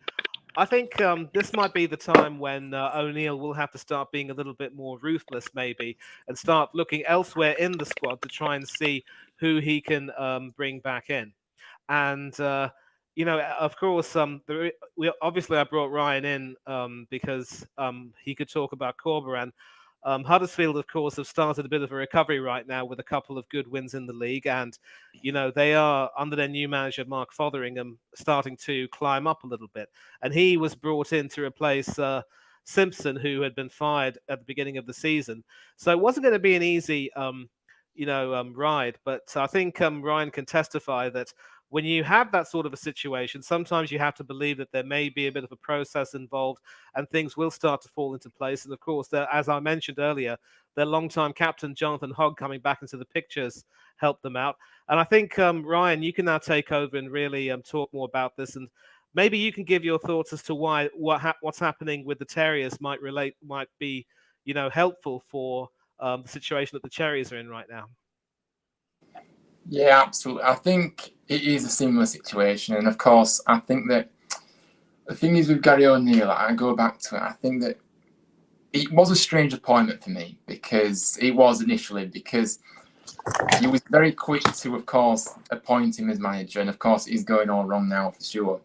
I think this might be the time when O'Neill will have to start being a little bit more ruthless, maybe, and start looking elsewhere in the squad to try and see who he can bring back in. And, of course, I brought Ryan in because he could talk about Corberan. Huddersfield, of course, have started a bit of a recovery right now with a couple of good wins in the league. And, they are, under their new manager, Mark Fotheringham, starting to climb up a little bit. And he was brought in to replace Simpson, who had been fired at the beginning of the season. So it wasn't going to be an easy, ride. But I think Ryan can testify that when you have that sort of a situation, sometimes you have to believe that there may be a bit of a process involved and things will start to fall into place. And of course, as I mentioned earlier, their longtime captain, Jonathan Hogg, coming back into the pictures helped them out. And I think, Ryan, you can now take over and really talk more about this. And maybe you can give your thoughts as to why what's happening with the Terriers might be, helpful for the situation that the Cherries are in right now. Yeah, absolutely. I think it is a similar situation. And of course, I think that the thing is with Gary O'Neill, I go back to it, I think that it was a strange appointment for me because he was very quick to, of course, appoint him as manager. And of course, he's going all wrong now for sure.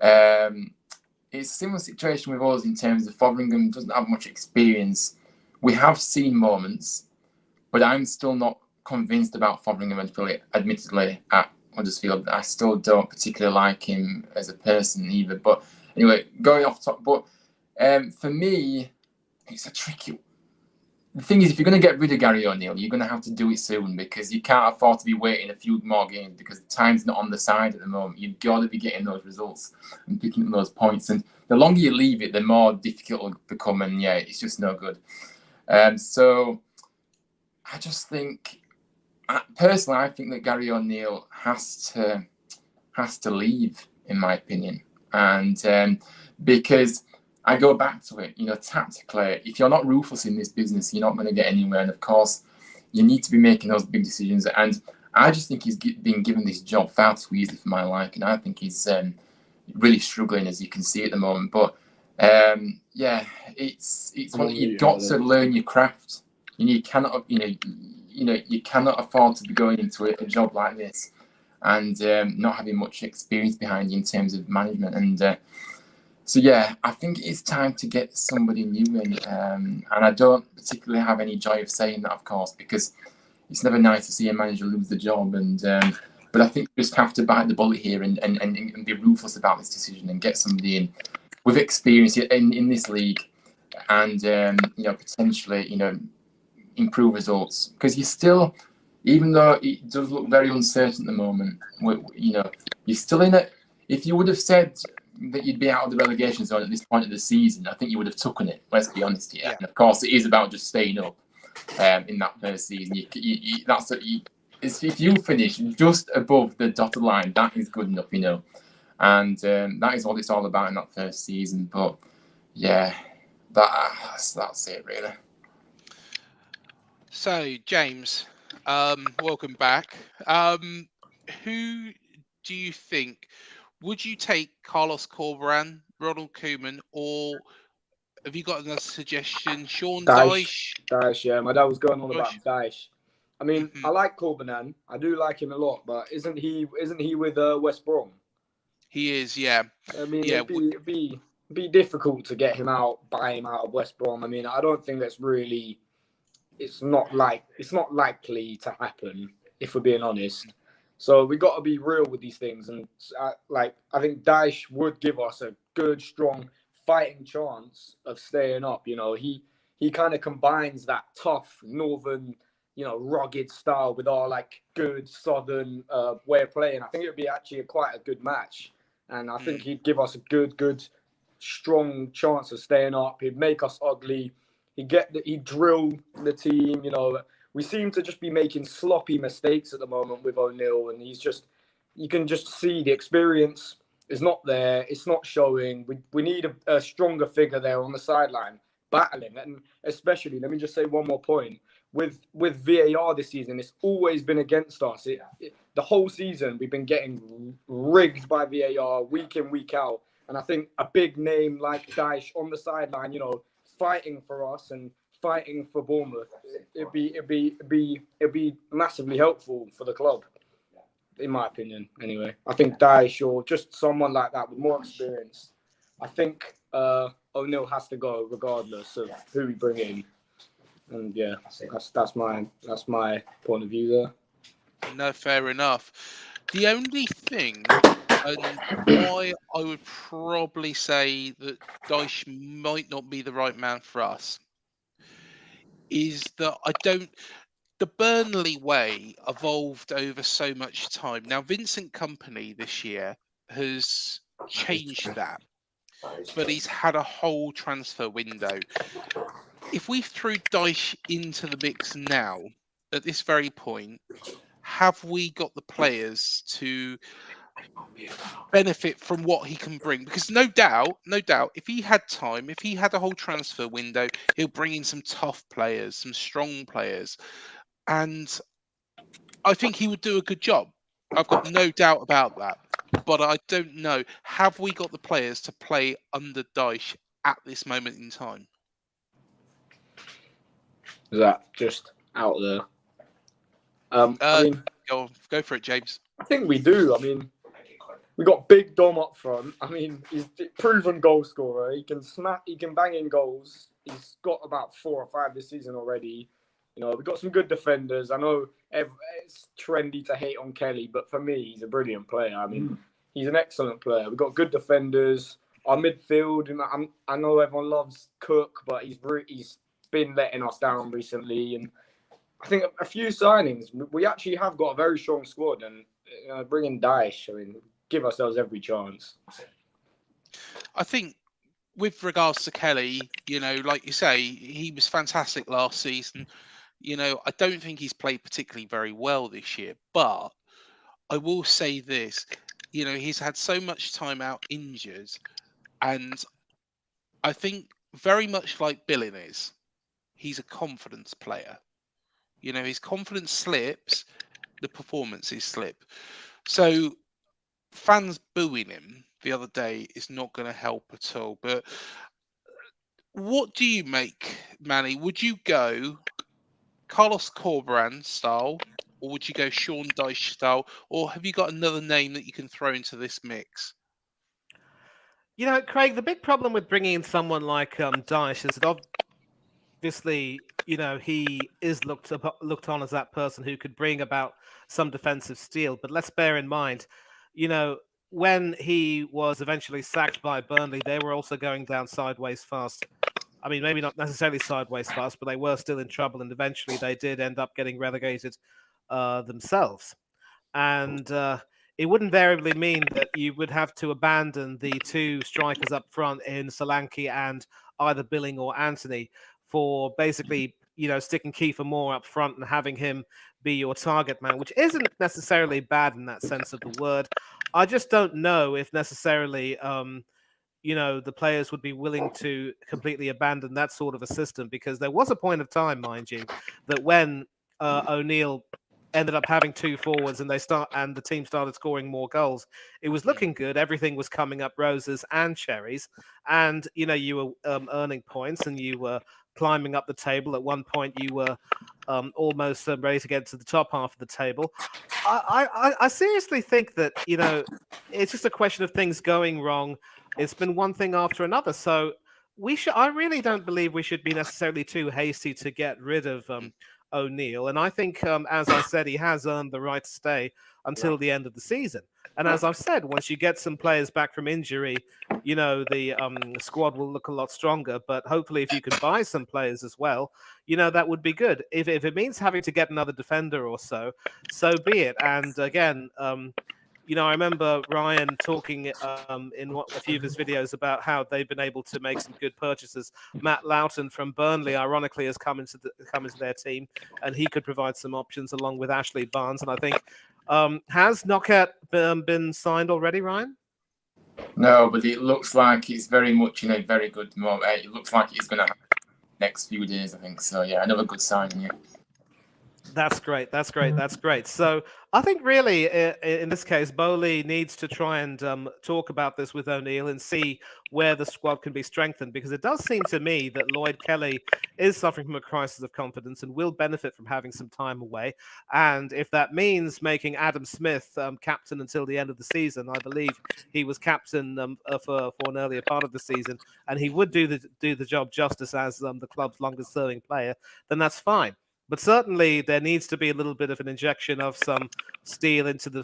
It's a similar situation with us in terms of Fotheringham doesn't have much experience. We have seen moments, but I'm still not convinced about Fotheringham, admittedly, at Huddersfield. I still don't particularly like him as a person either. But anyway, going off top, but for me, it's a tricky. The thing is, if you're going to get rid of Gary O'Neill, you're going to have to do it soon because you can't afford to be waiting a few more games because the time's not on the side at the moment. You've got to be getting those results and picking up those points. And the longer you leave it, the more difficult it'll become. And yeah, it's just no good. So I just think, personally, I think that Gary O'Neill has to leave, in my opinion, and because I go back to it, tactically, if you're not ruthless in this business, you're not going to get anywhere. And of course, you need to be making those big decisions. And I just think he's been given this job far too easily for my liking. I think he's really struggling, as you can see at the moment. But it's what you've got to learn your craft. You cannot, you cannot afford to be going into a job like this and not having much experience behind you in terms of management. And so, yeah, I think it's time to get somebody new in. And I don't particularly have any joy of saying that, of course, because it's never nice to see a manager lose the job. And but I think we just have to bite the bullet here and be ruthless about this decision and get somebody in with experience in this league and, potentially, improve results. Because you still, even though it does look very uncertain at the moment, you're still in it. If you would have said that you'd be out of the relegation zone at this point of the season, I think you would have taken it. Let's be honest here. Yeah. And of course, it is about just staying up in that first season. If you finish just above the dotted line, that is good enough, And that is what it's all about in that first season. But yeah, that's it really. So James, welcome back. Who do you think? Would you take Carlos Corberan, Ronald Koeman, or have you got another suggestion? Sean Dyche? Dyche, yeah. My dad was going on about Dyche. I mean, Mhm. I like Corberan. I do like him a lot, but isn't he with West Brom? He is, yeah. I mean, Yeah, it'd be difficult to get him out, buy him out of West Brom. I mean, I don't think that's really. It's not likely to happen if we're being honest. So we got to be real with these things, and I think Dyche would give us a good, strong fighting chance of staying up. He kind of combines that tough northern, rugged style with our good southern way of playing. I think it would be actually quite a good match, and I think he'd give us a good, strong chance of staying up. He'd make us ugly. He'd drill the team. We seem to just be making sloppy mistakes at the moment with O'Neill, and you can just see the experience is not there. It's not showing. We need a stronger figure there on the sideline battling, and especially, let me just say one more point. With VAR this season, it's always been against us. The whole season, we've been getting rigged by VAR week in, week out. And I think a big name like Dyche on the sideline, fighting for us and fighting for Bournemouth, it'd be massively helpful for the club, in my opinion. Anyway, I think Dyche or just someone like that with more experience. I think O'Neill has to go regardless of who we bring in. And yeah, that's my point of view there. No, fair enough. The only thing, and why I would probably say that Dyche might not be the right man for us, is that the Burnley way evolved over so much time. Now, Vincent Kompany this year has changed that, but he's had a whole transfer window. If we threw Dyche into the mix now, at this very point, have we got the players to benefit from what he can bring? Because no doubt, if he had time, if he had a whole transfer window, he'll bring in some tough players, some strong players. And I think he would do a good job. I've got no doubt about that. But I don't know. Have we got the players to play under Dyche at this moment in time? Is that just out there? I mean, go for it, James. I think we do. I mean, we got Big Dom up front. I mean, he's a proven goal scorer. He can bang in goals. He's got about 4 or 5 this season already. We've got some good defenders. I know it's trendy to hate on Kelly, but for me, he's a brilliant player. I mean, he's an excellent player. We've got good defenders. Our midfield, I know everyone loves Cook, but he's been letting us down recently. And I think a few signings. We actually have got a very strong squad, and bringing Dyche, I mean, give ourselves every chance. I think with regards to Kelly, like you say, he was fantastic last season. I don't think he's played particularly very well this year, but I will say this, he's had so much time out injured, and I think very much like Billin is, he's a confidence player. His confidence slips, the performances slip. So fans booing him the other day is not going to help at all. But what do you make, Manny? Would you go Carlos Corberan style, or would you go Sean Dyche style, or have you got another name that you can throw into this mix? Craig, the big problem with bringing in someone like Dyche is that obviously, he is looked on as that person who could bring about some defensive steel. But let's bear in mind, when he was eventually sacked by Burnley, they were also going down sideways fast. I mean, maybe not necessarily sideways fast, but they were still in trouble. And eventually they did end up getting relegated themselves. And it would invariably mean that you would have to abandon the two strikers up front in Solanke and either Billing or Anthony for basically, sticking Kiefer Moore up front and having him be your target man, which isn't necessarily bad in that sense of the word. I just don't know if necessarily, the players would be willing to completely abandon that sort of a system, because there was a point of time, mind you, that when O'Neill ended up having two forwards and the team started scoring more goals, it was looking good. Everything was coming up roses and cherries, and you were earning points and you were climbing up the table. At one point, you were almost ready to get to the top half of the table. I seriously think that it's just a question of things going wrong. It's been one thing after another, so I really don't believe we should be necessarily too hasty to get rid of O'Neill. And I think, as I said, he has earned the right to stay until the end of the season. And as I've said, once you get some players back from injury, the squad will look a lot stronger. But hopefully, if you can buy some players as well, that would be good. If it means having to get another defender or so be it. And again, I remember Ryan talking in a few of his videos about how they've been able to make some good purchases. Matt Loughton from Burnley, ironically, has come into their team, and he could provide some options along with Ashley Barnes. And I think, has Knockout been signed already, Ryan? No, but it looks like it's very much in a very good moment. It looks like it's going to happen next few days, I think. So, yeah, another good signing, yeah. That's great. So I think really in this case, Bowley needs to try and talk about this with O'Neill and see where the squad can be strengthened, because it does seem to me that Lloyd Kelly is suffering from a crisis of confidence and will benefit from having some time away. And if that means making Adam Smith captain until the end of the season, I believe he was captain for an earlier part of the season, and he would do the job justice as the club's longest serving player, then that's fine. But certainly there needs to be a little bit of an injection of some steel into the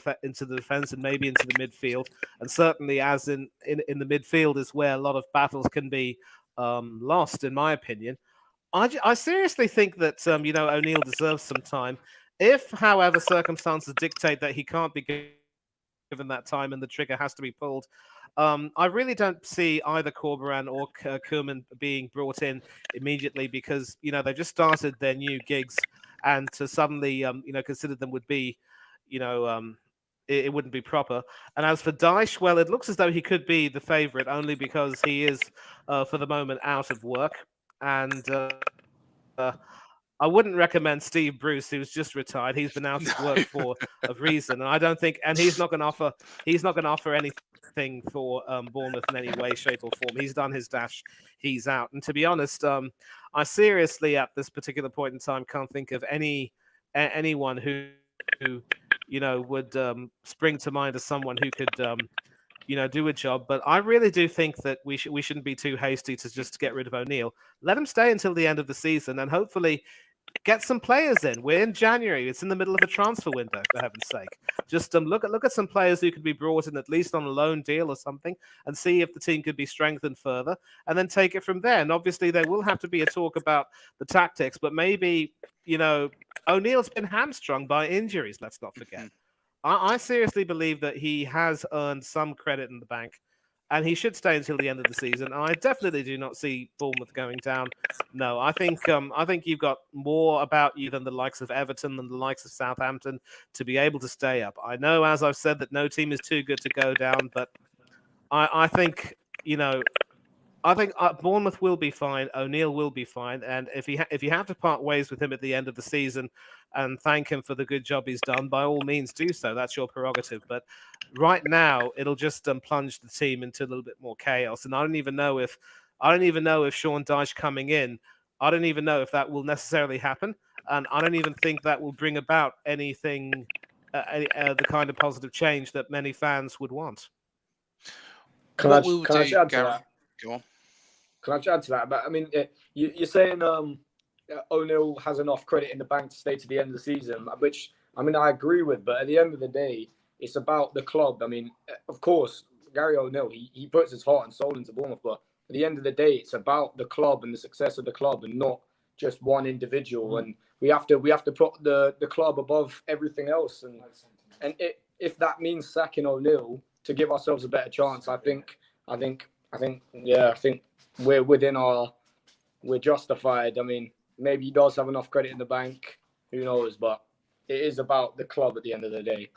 defense and maybe into the midfield. And certainly, as in the midfield is where a lot of battles can be lost, in my opinion. I seriously think that O'Neill deserves some time. If, however, circumstances dictate that he can't be given that time and the trigger has to be pulled, I really don't see either Corberan or Koeman being brought in immediately, because they've just started their new gigs, and to suddenly consider them would be, it wouldn't be proper. And as for Dyche, well, it looks as though he could be the favourite only because he is for the moment out of work, and I wouldn't recommend Steve Bruce, who's just retired. He's been out of work for a reason, and I don't think, and he's not going to offer anything for Bournemouth in any way, shape, or form. He's done his dash. He's out. And to be honest, I seriously, at this particular point in time, can't think of anyone who would spring to mind as someone who could do a job. But I really do think that we shouldn't be too hasty to just get rid of O'Neill. Let him stay until the end of the season, and hopefully get some players in. We're in January. It's in the middle of a transfer window, for heaven's sake. Just look at some players who could be brought in at least on a loan deal or something, and see if the team could be strengthened further, and then take it from there. And obviously there will have to be a talk about the tactics, but maybe, O'Neill's been hamstrung by injuries, let's not forget. I seriously believe that he has earned some credit in the bank, and he should stay until the end of the season. I definitely do not see Bournemouth going down. No, I think you've got more about you than the likes of Everton and the likes of Southampton to be able to stay up. I know, as I've said, that no team is too good to go down, but I think Bournemouth will be fine. O'Neill will be fine, and if you have to part ways with him at the end of the season and thank him for the good job he's done, by all means do so. That's your prerogative. But right now, it'll just plunge the team into a little bit more chaos. And I don't even know if Sean Dyche coming in, I don't even know if that will necessarily happen, and I don't even think that will bring about anything, the kind of positive change that many fans would want. Can I add to that? Go on. Can I add to that? But I mean, you're saying O'Neill has enough credit in the bank to stay to the end of the season, which I mean I agree with. But at the end of the day, it's about the club. I mean, of course, Gary O'Neill he puts his heart and soul into Bournemouth, but at the end of the day, it's about the club and the success of the club, and not just one individual. And we have to put the club above everything else. And if that means sacking O'Neill to give ourselves a better chance, I think we're justified. I mean, maybe he does have enough credit in the bank. Who knows? But it is about the club at the end of the day.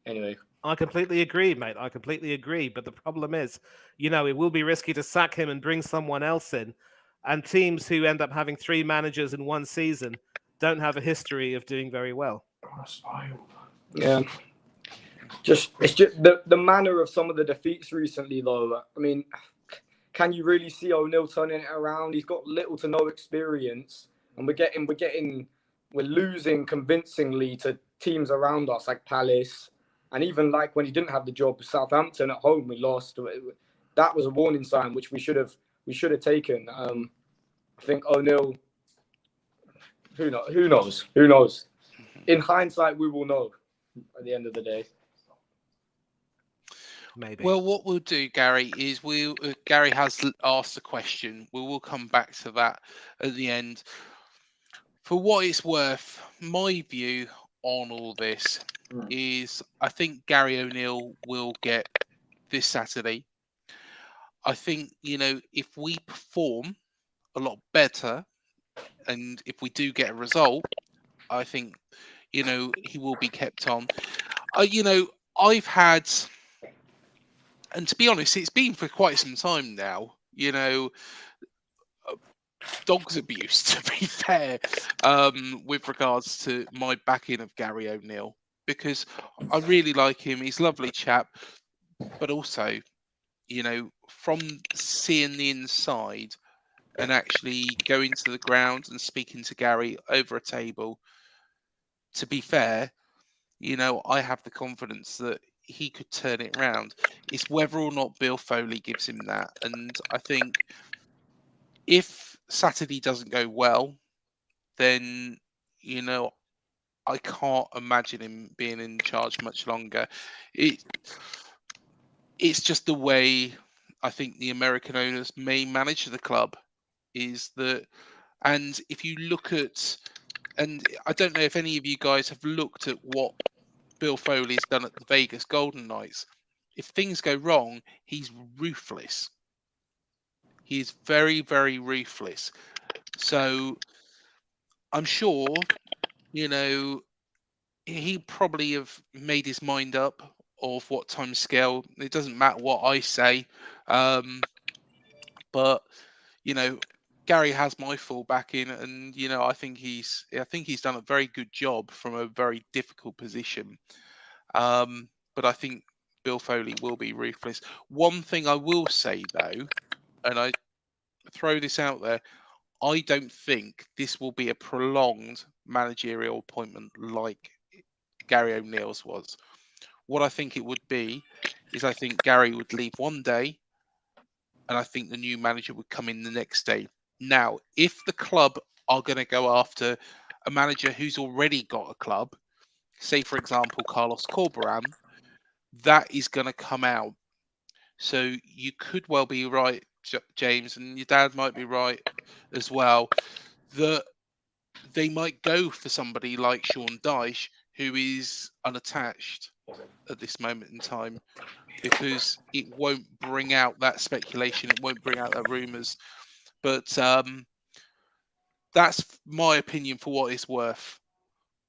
Anyway. I completely agree, mate. I completely agree. But the problem is, it will be risky to sack him and bring someone else in. And teams who end up having 3 managers in one season don't have a history of doing very well. Yeah. It's just the manner of some of the defeats recently, though. I mean, can you really see O'Neill turning it around? He's got little to no experience, and we're losing convincingly to teams around us like Palace. And even like when he didn't have the job, Southampton at home, we lost. That was a warning sign, which we should have taken. I think O'Neill. Who knows? In hindsight, we will know at the end of the day. Maybe. Well, what we'll do, Gary, is Gary has asked a question. We will come back to that at the end. For what it's worth, my view on all this is I think Gary O'Neill will get this Saturday. I think, if we perform a lot better and if we do get a result, I think, he will be kept on. I've had, and to be honest, it's been for quite some time now, dog's abuse, to be fair, with regards to my backing of Gary O'Neill, because I really like him. He's a lovely chap, but also, from seeing the inside and actually going to the ground and speaking to Gary over a table, to be fair, I have the confidence that he could turn it around. It's whether or not Bill Foley gives him that. And I think if Saturday doesn't go well, then, I can't imagine him being in charge much longer. It's just the way I think the American owners may manage the club is that, and if you look at, and I don't know if any of you guys have looked at what Bill Foley's done at the Vegas Golden Knights. If things go wrong, he's ruthless. He is very, very ruthless. So I'm sure, he probably have made his mind up of what time scale. It doesn't matter what I say. But, Gary has my full backing, and I think he's done a very good job from a very difficult position. But I think Bill Foley will be ruthless. One thing I will say though, and I throw this out there, I don't think this will be a prolonged managerial appointment like Gary O'Neill's was. What I think it would be is I think Gary would leave one day, and I think the new manager would come in the next day. Now, if the club are going to go after a manager who's already got a club, say, for example, Carlos Corberán, that is going to come out. So you could well be right, James, and your dad might be right as well, that they might go for somebody like Sean Dyche, who is unattached at this moment in time, because it won't bring out that speculation, it won't bring out that rumours. But that's my opinion for what it's worth.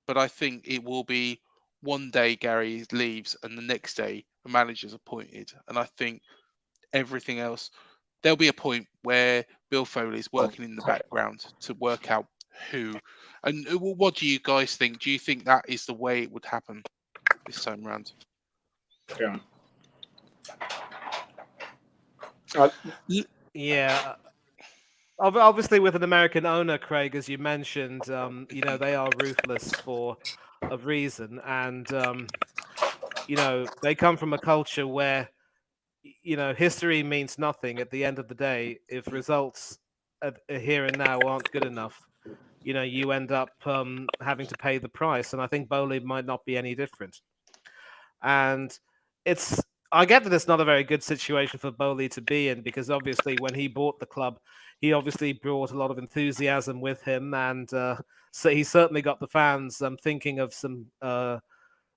But I think it will be one day Gary leaves and the next day a manager's appointed. And I think everything else, there'll be a point where Bill Foley's working in the background to work out who. And what do you guys think? Do you think that is the way it would happen this time around? Yeah. Yeah. Obviously, with an American owner, Craig, as you mentioned, they are ruthless for a reason. And, they come from a culture where, history means nothing at the end of the day. If results here and now aren't good enough, you end up having to pay the price. And I think Bowley might not be any different. And I get that it's not a very good situation for Bowley to be in, because obviously when he bought the club, he obviously brought a lot of enthusiasm with him. And so he certainly got the fans thinking of some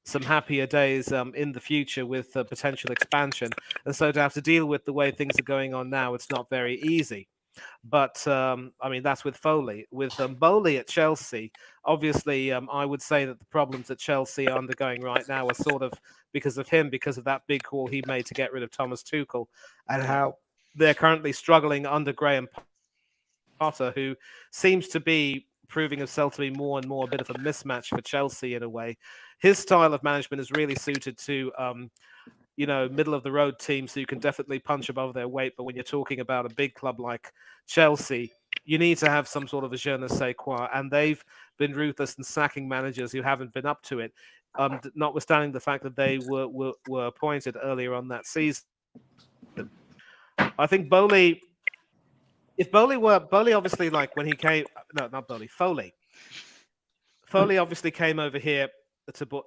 some happier days in the future with potential expansion. And so to have to deal with the way things are going on now, it's not very easy. But I mean, that's with Foley. With Bowley at Chelsea, obviously, I would say that the problems that Chelsea are undergoing right now are sort of because of him, because of that big call he made to get rid of Thomas Tuchel, and how they're currently struggling under Graham Potter, who seems to be proving himself to be more and more a bit of a mismatch for Chelsea in a way. His style of management is really suited to middle of the road teams who can definitely punch above their weight. But when you're talking about a big club like Chelsea, you need to have some sort of a je ne sais quoi. And they've been ruthless in sacking managers who haven't been up to it, notwithstanding the fact that they were appointed earlier on that season. I think Foley obviously, like when he came, no, not Bowley, Foley. Foley obviously came over here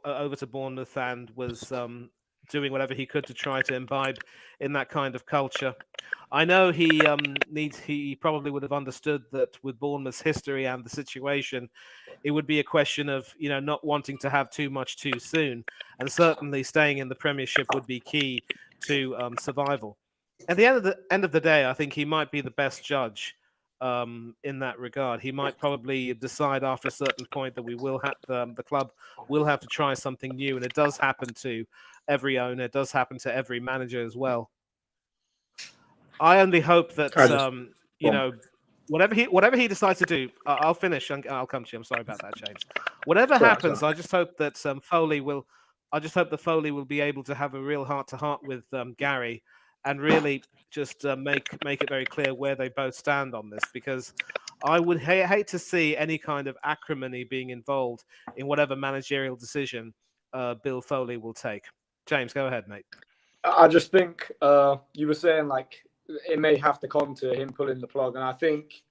over to Bournemouth and was doing whatever he could to try to imbibe in that kind of culture. I know he probably would have understood that with Bournemouth's history and the situation, it would be a question of not wanting to have too much too soon, and certainly staying in the Premiership would be key to survival. At the end of the day, I think he might be the best judge in that regard. He might probably decide after a certain point that we will have the club will have to try something new, and it does happen to every owner. It does happen to every manager as well. I only hope that whatever he decides to do, I'll finish and I'll come to you. I'm sorry about that, James. Whatever happens, I just hope that Foley will. I just hope that Foley will be able to have a real heart-to-heart with Gary and really just make it very clear where they both stand on this, because I would hate to see any kind of acrimony being involved in whatever managerial decision Bill Foley will take. James, go ahead, mate. I just think you were saying like it may have to come to him pulling the plug, and I think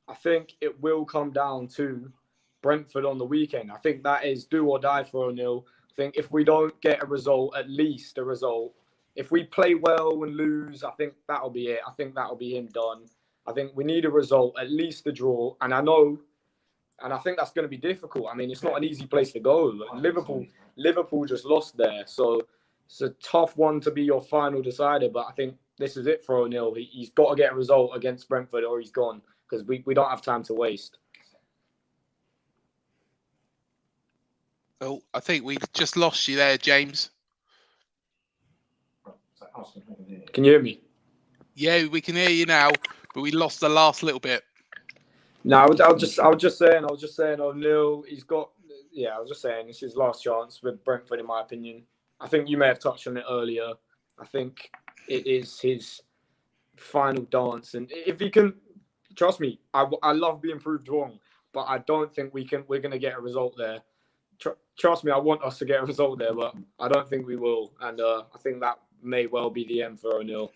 it will come down to Brentford on the weekend. I think that is do or die for O'Neill. I think if we don't get a result, at least a result. If we play well and lose, I think that'll be it. I think that'll be him done. I think we need a result, at least a draw. And I think that's going to be difficult. I mean, it's not an easy place to go. Liverpool just lost there. So it's a tough one to be your final decider. But I think this is it for O'Neill. He's got to get a result against Brentford or he's gone, because we don't have time to waste. Oh, I think we just lost you there, James. Can you hear me? Yeah, we can hear you now, but we lost the last little bit. No, I was just saying O'Neill, he's got, I was just saying it's his last chance with Brentford, in my opinion. I think you may have touched on it earlier. I think it is his final dance. And if he can, trust me, I love being proved wrong, but I don't think we're going to get a result there. Trust me, I want us to get a result there, but I don't think we will. And I think that may well be the end for O'Neill.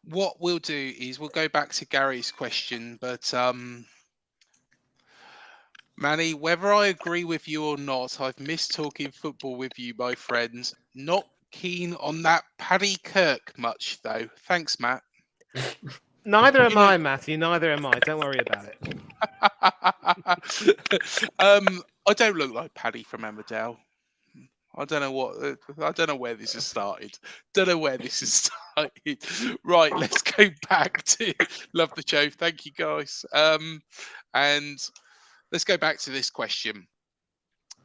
What we'll do is we'll go back to Gary's question, but Manny, whether I agree with you or not, I've missed talking football with you, my friends. Not keen on that Paddy Kirk much, though. Thanks, Matt. Neither am I, Matthew. Neither am I. Don't worry about it. I don't look like Paddy from Emmerdale. I don't know where this has started. Right, let's go back to love the show. Thank you, guys. And let's go back to this question.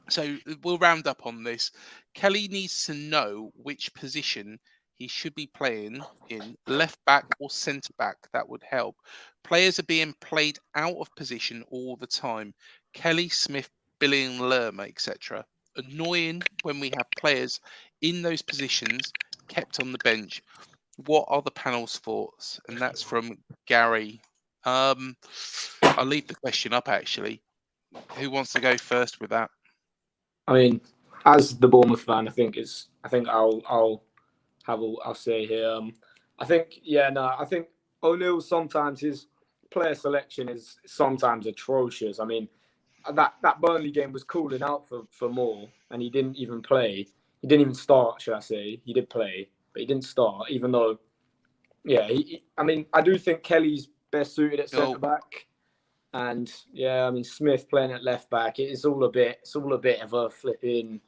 So we'll round up on this. Kelly needs to know which position he should be playing in, left back or centre back. That would help. Players are being played out of position all the time. Kelly, Smith, Billing, Lerma, etc. Annoying when we have players in those positions kept on the bench. What are the panel's thoughts? And that's from Gary. I'll leave the question up, actually. Who wants to go first with that? I mean, as the Bournemouth fan, I think I'll say here. I think O'Neill, sometimes his player selection is sometimes atrocious. I mean, that Burnley game was cooling out for Moore, and he didn't even play. He didn't even start, should I say. He did play, but he didn't start, even though, I do think Kelly's best suited at centre-back. And, Smith playing at left-back, it's all a bit of a flipping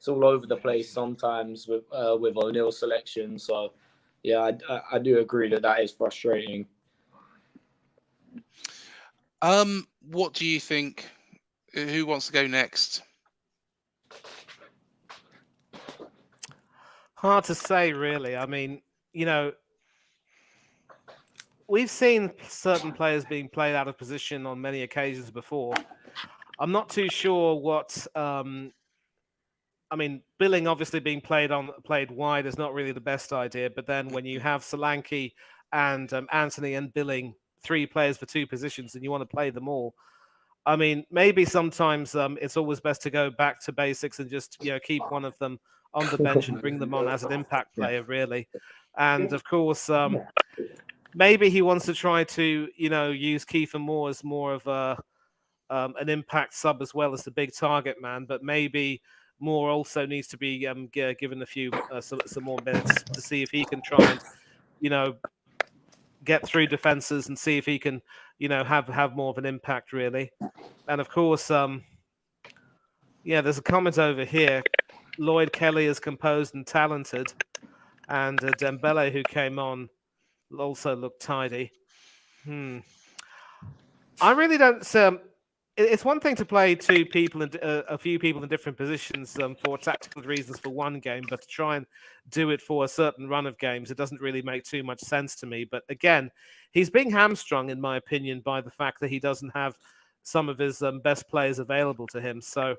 it's all over the place sometimes with O'Neill's selection. So yeah, I do agree that is frustrating. What do you think? Who wants to go next? Hard to say, really. I mean, we've seen certain players being played out of position on many occasions before. I'm not too sure what. I mean, Billing obviously being played wide is not really the best idea. But then when you have Solanke and Anthony and Billing, 3 players for 2 positions, and you want to play them all, I mean, maybe sometimes it's always best to go back to basics and just keep one of them on the bench and bring them on as an impact player, really. And of course, maybe he wants to try to use Kiefer Moore as more of an impact sub as well as the big target man, but maybe Moore also needs to be given a few some more minutes to see if he can try and get through defenses and see if he can have more of an impact, really. And of course, there's a comment over here. Lloyd Kelly is composed and talented, and Dembele, who came on, also looked tidy. I really don't. It's one thing to play 2 people and a few people in different positions for tactical reasons for one game, but to try and do it for a certain run of games, it doesn't really make too much sense to me. But again, he's being hamstrung, in my opinion, by the fact that he doesn't have some of his best players available to him. So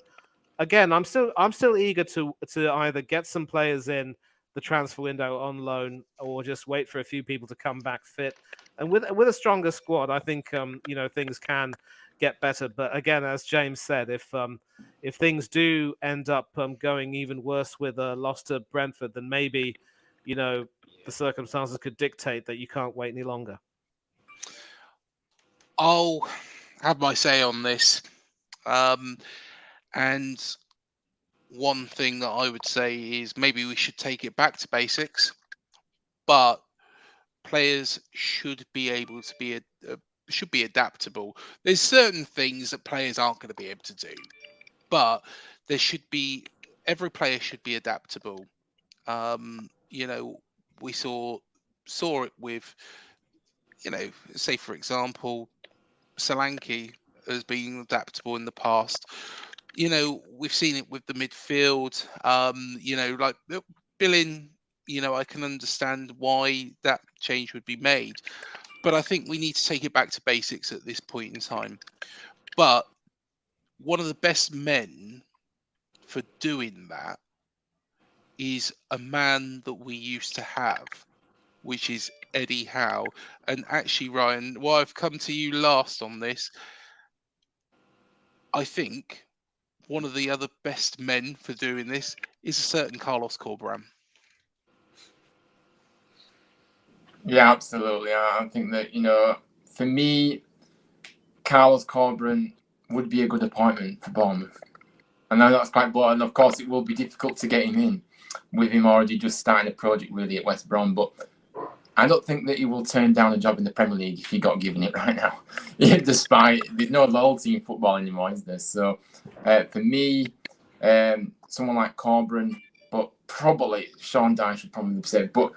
again, I'm still eager to either get some players in the transfer window on loan or just wait for a few people to come back fit. And with a stronger squad, I think things can get better. But again, as James said, if things do end up going even worse with a loss to Brentford, then maybe the circumstances could dictate that you can't wait any longer. I'll have my say on this. And one thing that I would say is maybe we should take it back to basics, but players should be able to be adaptable. There's certain things that players aren't going to be able to do, but every player should be adaptable. We saw it with, say for example, Solanke has been adaptable in the past. We've seen it with the midfield. Like Billing, I can understand why that change would be made. But I think we need to take it back to basics at this point in time. But one of the best men for doing that is a man that we used to have, which is Eddie Howe. And actually, Ryan, while I've come to you last on this, I think one of the other best men for doing this is a certain Carlos Corberán. Yeah, absolutely. I think that, for me, Carlos Corberán would be a good appointment for Bournemouth. I know that's quite bold, and of course it will be difficult to get him in with him already just starting a project really at West Brom, but I don't think that he will turn down a job in the Premier League if he got given it right now. Despite there's no loyalty in football anymore, is there? So for me, someone like Corberán, but probably Sean Dyche should probably say, but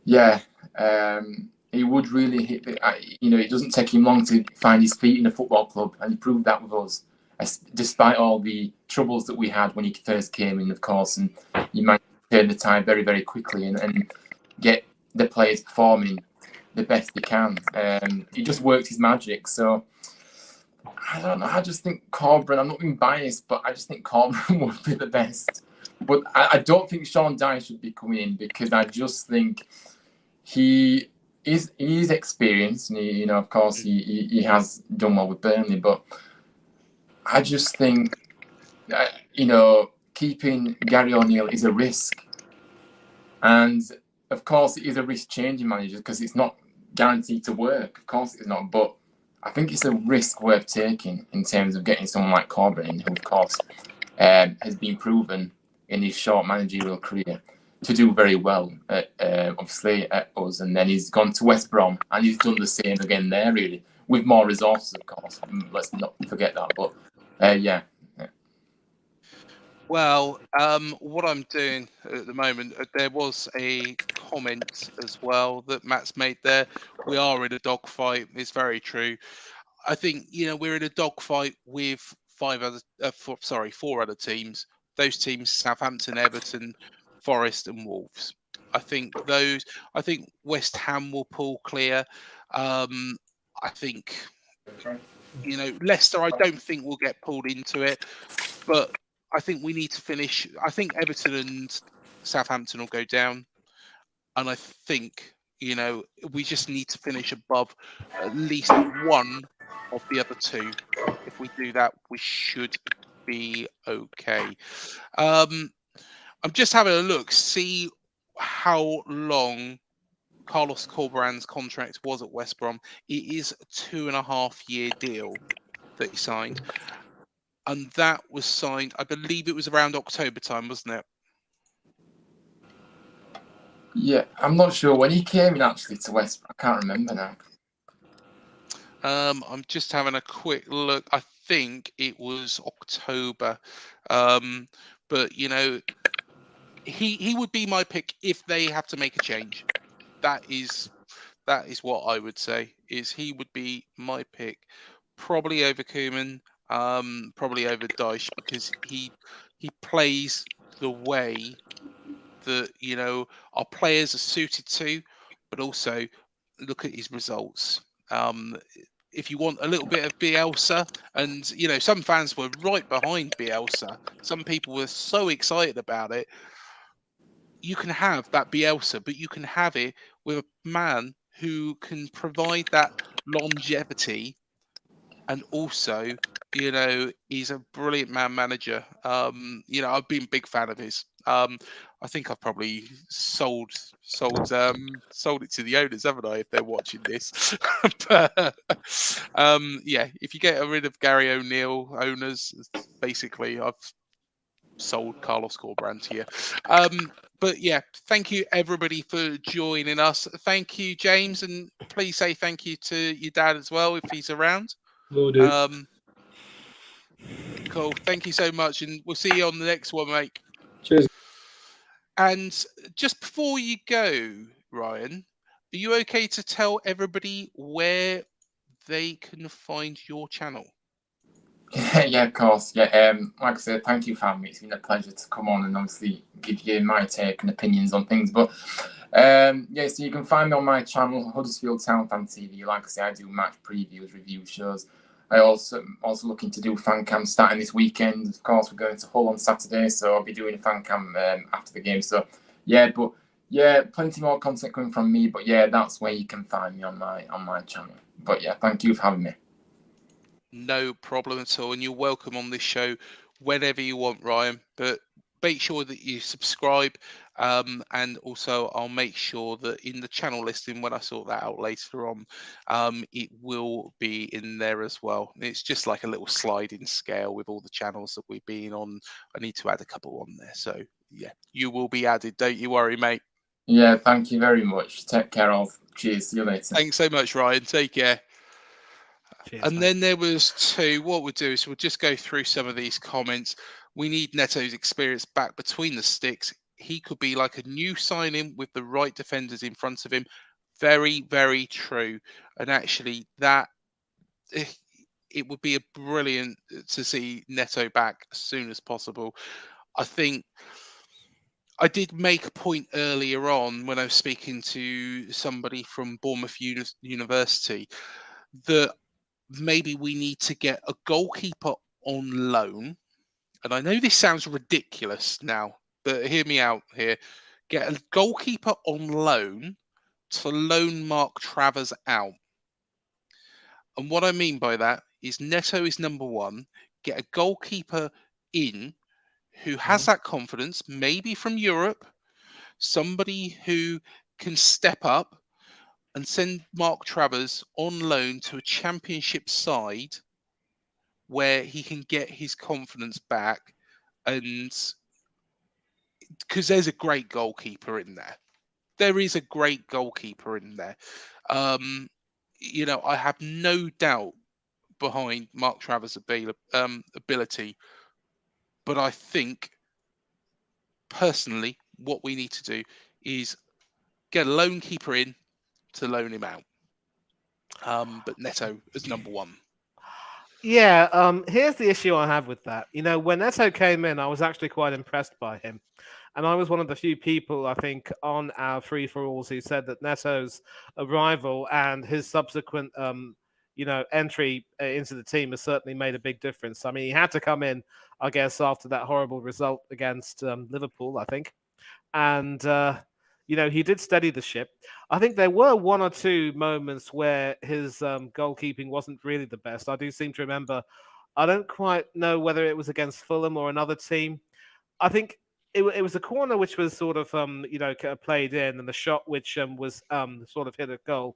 yeah, he would really hit it doesn't take him long to find his feet in a football club, and he proved that with us, despite all the troubles that we had when he first came in, of course, and he managed to turn the tide very, very quickly and get the players performing the best they can. He just worked his magic. So I don't know. I just think Corberán, I'm not being biased, but I just think Corberán would be the best. But I don't think Sean Dyche should be coming in, because I just think he is experienced. And of course, he has done well with Burnley, but I just think keeping Gary O'Neill is a risk. And of course, it is a risk changing managers because it's not guaranteed to work. Of course, it's not. But I think it's a risk worth taking in terms of getting someone like Corberán, who, of course, has been proven in his short managerial career to do very well, obviously, at us. And then he's gone to West Brom and he's done the same again there, really, with more resources, of course. Let's not forget that. But, yeah. Well, what I'm doing at the moment, there was a comment as well that Matt's made there. We are in a dogfight. It's very true. I think we're in a dogfight with four other teams. Those teams: Southampton, Everton, Forest, and Wolves. I think West Ham will pull clear. I think Leicester. I don't think will get pulled into it, but I think we need to finish. I think Everton and Southampton will go down, and I think we just need to finish above at least one of the other two. If we do that, we should be okay. I'm just having a look, see how long Carlos Corberan's contract was at West Brom. It is a 2.5-year deal that he signed, and that was signed, I believe it was around October time, wasn't it? Yeah, I'm not sure when he came in actually to West. I can't remember now. I'm just having a quick look. I think it was October, but he would be my pick if they have to make a change. That is what I would say. Is he would be my pick, probably over Koeman, probably over Dyche, because he plays the way that our players are suited to, but also look at his results. If you want a little bit of Bielsa, and some fans were right behind Bielsa. Some people were so excited about it. You can have that Bielsa, but you can have it with a man who can provide that longevity, and also, he's a brilliant manager. I've been a big fan of his. I think I've probably sold it to the owners, haven't I? If they're watching this, but yeah, if you get rid of Gary O'Neill, owners, basically, I've sold Carlos Corberan to you. But yeah, thank you everybody for joining us. Thank you, James, and please say thank you to your dad as well if he's around. Will do. Cool. Thank you so much, and we'll see you on the next one, mate. Cheers. And just before you go, Ryan, are you okay to tell everybody where they can find your channel? Yeah, of course. Yeah, like I said, thank you for having me. It's been a pleasure to come on and obviously give you my take and opinions on things. But yeah, so you can find me on my channel, Huddersfield Town Fan TV. Like I say, I do match previews, review shows. I also looking to do fan cam starting this weekend. Of course, we're going to Hull on Saturday, so I'll be doing a fan cam after the game. So yeah, but yeah, plenty more content coming from me. But yeah, that's where you can find me on my channel. But yeah, thank you for having me. No problem at all, and you're welcome on this show whenever you want, Ryan. But make sure that you subscribe, and also I'll make sure that in the channel listing, when I sort that out later on, it will be in there as well. It's just like a little sliding scale with all the channels that we've been on. I need to add a couple on there, so yeah, you will be added. Don't you worry, mate. Yeah, thank you very much. Take care of. Cheers. See you later. Thanks so much, Ryan. Take care. Cheers, And mate. then there was two. What we'll do is we'll just go through some of these comments. We need Neto's experience back between the sticks. He could be like a new signing with the right defenders in front of him. Very, very true. And actually, that it would be a brilliant to see Neto back as soon as possible. I think I did make a point earlier on when I was speaking to somebody from Bournemouth University that maybe we need to get a goalkeeper on loan. And I know this sounds ridiculous now, but hear me out here. Get a goalkeeper on loan to loan Mark Travers out. And what I mean by that is Neto is number one. Get a goalkeeper in who has that confidence, maybe from Europe, somebody who can step up and send Mark Travers on loan to a championship side where he can get his confidence back, and because there's a great goalkeeper in there. There is a great goalkeeper in there. I have no doubt behind Mark Travers' ability, but I think personally, what we need to do is get a loan keeper in to loan him out. But Neto is number one. Yeah, here's the issue I have with that. When Neto came in, I was actually quite impressed by him. And I was one of the few people, I think, on our free-for-alls who said that Neto's arrival and his subsequent, entry into the team has certainly made a big difference. I mean, he had to come in, I guess, after that horrible result against Liverpool, I think. And, he did steady the ship. I think there were one or two moments where his goalkeeping wasn't really the best. I do seem to remember, I don't quite know whether it was against Fulham or another team. I think it was a corner which was sort of, played in, and the shot which was sort of hit a goal.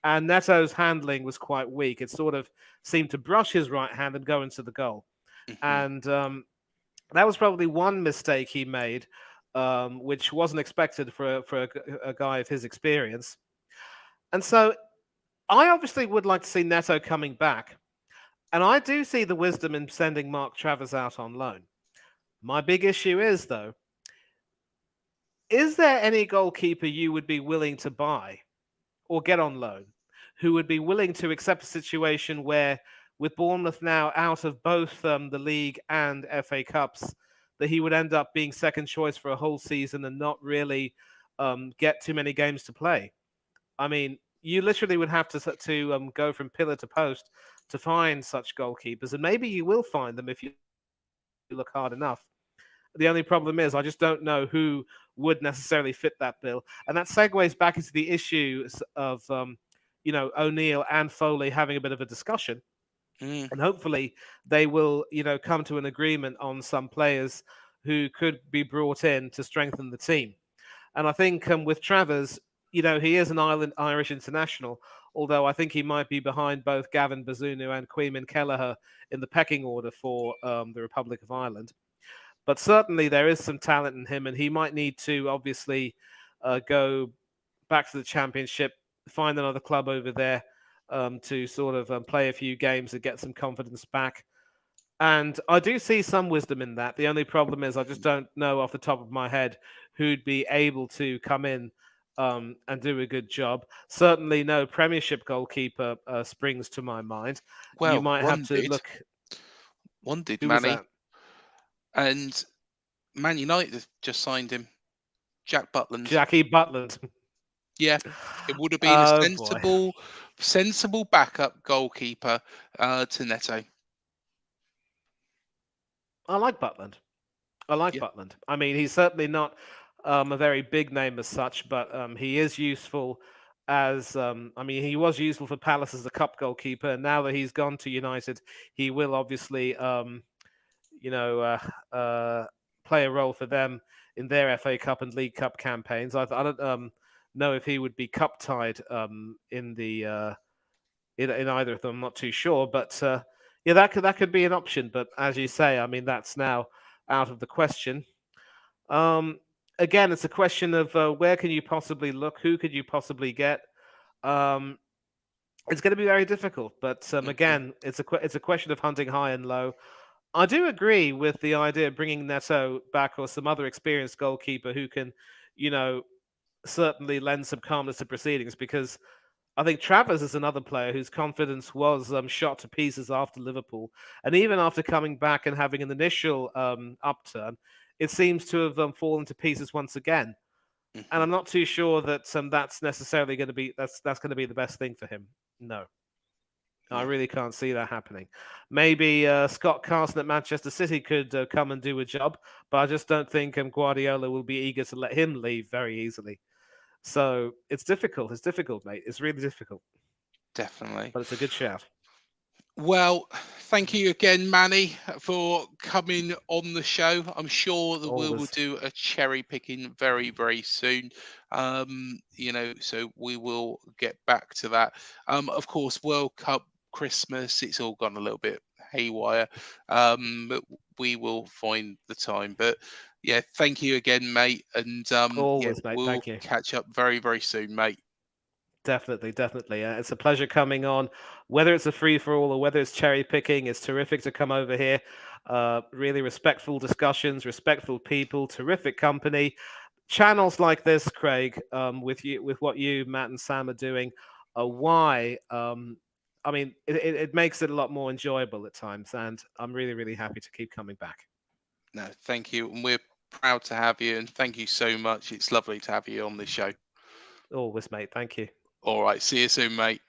And Neto's handling was quite weak. It sort of seemed to brush his right hand and go into the goal. And that was probably one mistake he made, which wasn't expected for a guy of his experience. And so I obviously would like to see Neto coming back. And I do see the wisdom in sending Mark Travers out on loan. My big issue is, though, is there any goalkeeper you would be willing to buy or get on loan who would be willing to accept a situation where, with Bournemouth now out of both the league and FA Cups, that he would end up being second choice for a whole season and not really get too many games to play? I mean, you literally would have to go from pillar to post to find such goalkeepers, and maybe you will find them if you look hard enough. The only problem is I just don't know who would necessarily fit that bill. And that segues back into the issues of, O'Neill and Foley having a bit of a discussion. And hopefully they will, come to an agreement on some players who could be brought in to strengthen the team. And I think with Travers, he is an Irish international, although I think he might be behind both Gavin Bazunu and Queeman Kelleher in the pecking order for the Republic of Ireland. But certainly there is some talent in him, and he might need to obviously go back to the Championship, find another club over there to sort of play a few games and get some confidence back. And I do see some wisdom in that. The only problem is I just don't know off the top of my head who'd be able to come in and do a good job. Certainly no Premiership goalkeeper springs to my mind. Well, you might have to look. One did, Who was Manny. that? And Man United just signed him, Jack Butland. Jackie Butland. Yeah, it would have been a sensible backup goalkeeper to Neto. I like Butland. Butland. I mean, he's certainly not a very big name as such, but he is useful as, he was useful for Palace as a cup goalkeeper. And now that he's gone to United, he will obviously, play a role for them in their FA Cup and League Cup campaigns. I don't know if he would be cup tied in the in either of them. I'm not too sure, but that could be an option. But as you say, I mean, that's now out of the question. Again, it's a question of where can you possibly look, who could you possibly get. It's going to be very difficult, but again, it's a question of hunting high and low. I do agree with the idea of bringing Neto back or some other experienced goalkeeper who can, certainly lend some calmness to proceedings, because I think Travers is another player whose confidence was shot to pieces after Liverpool. And even after coming back and having an initial upturn, it seems to have fallen to pieces once again. And I'm not too sure that that's necessarily going to be that's going to be the best thing for him. No. I really can't see that happening. Maybe Scott Carson at Manchester City could come and do a job, but I just don't think Guardiola will be eager to let him leave very easily. So it's difficult. It's difficult, mate. It's really difficult. Definitely. But it's a good shout. Well, thank you again, Manny, for coming on the show. I'm sure that we will do a cherry picking very, very soon. So we will get back to that. Of course, World Cup, Christmas, it's all gone a little bit haywire. But we will find the time. But yeah, thank you again, mate. And mate. We'll Thank you. catch up very, very soon, mate. Definitely. It's a pleasure coming on. Whether it's a free-for-all or whether it's cherry picking, it's terrific to come over here. Really respectful discussions, respectful people, terrific company. Channels like this, Craig, with what you, Matt, and Sam are doing, are why. I mean, it makes it a lot more enjoyable at times, and I'm really, really happy to keep coming back. No, thank you, and we're proud to have you, and thank you so much. It's lovely to have you on this show. Always, mate. Thank you. All right, see you soon, mate.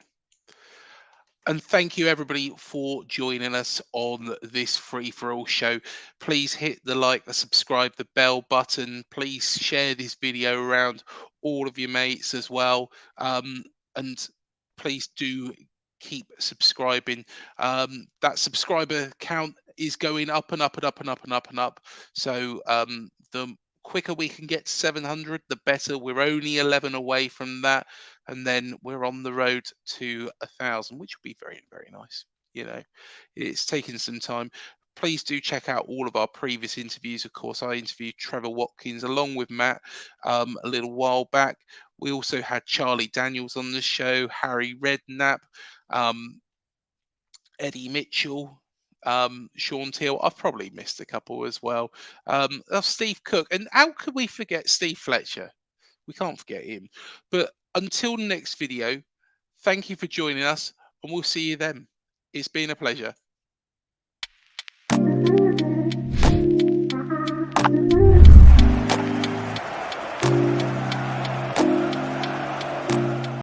And thank you, everybody, for joining us on this free-for-all show. Please hit the like, the subscribe, the bell button. Please share this video around all of your mates as well. And please do keep subscribing. That subscriber count is going up and up and up and up and up and up. So the quicker we can get to 700, the better. We're only 11 away from that, and then we're on the road to 1,000, which will be very, very nice. You know, it's taken some time. Please do check out all of our previous interviews. Of course, I interviewed Trevor Watkins along with Matt a little while back. We also had Charlie Daniels on the show, Harry Redknapp, Eddie Mitchell, Sean Teal. I've probably missed a couple as well. Steve Cook, and how could we forget Steve Fletcher? We can't forget him. But until the next video, thank you for joining us, and we'll see you then. It's been a pleasure.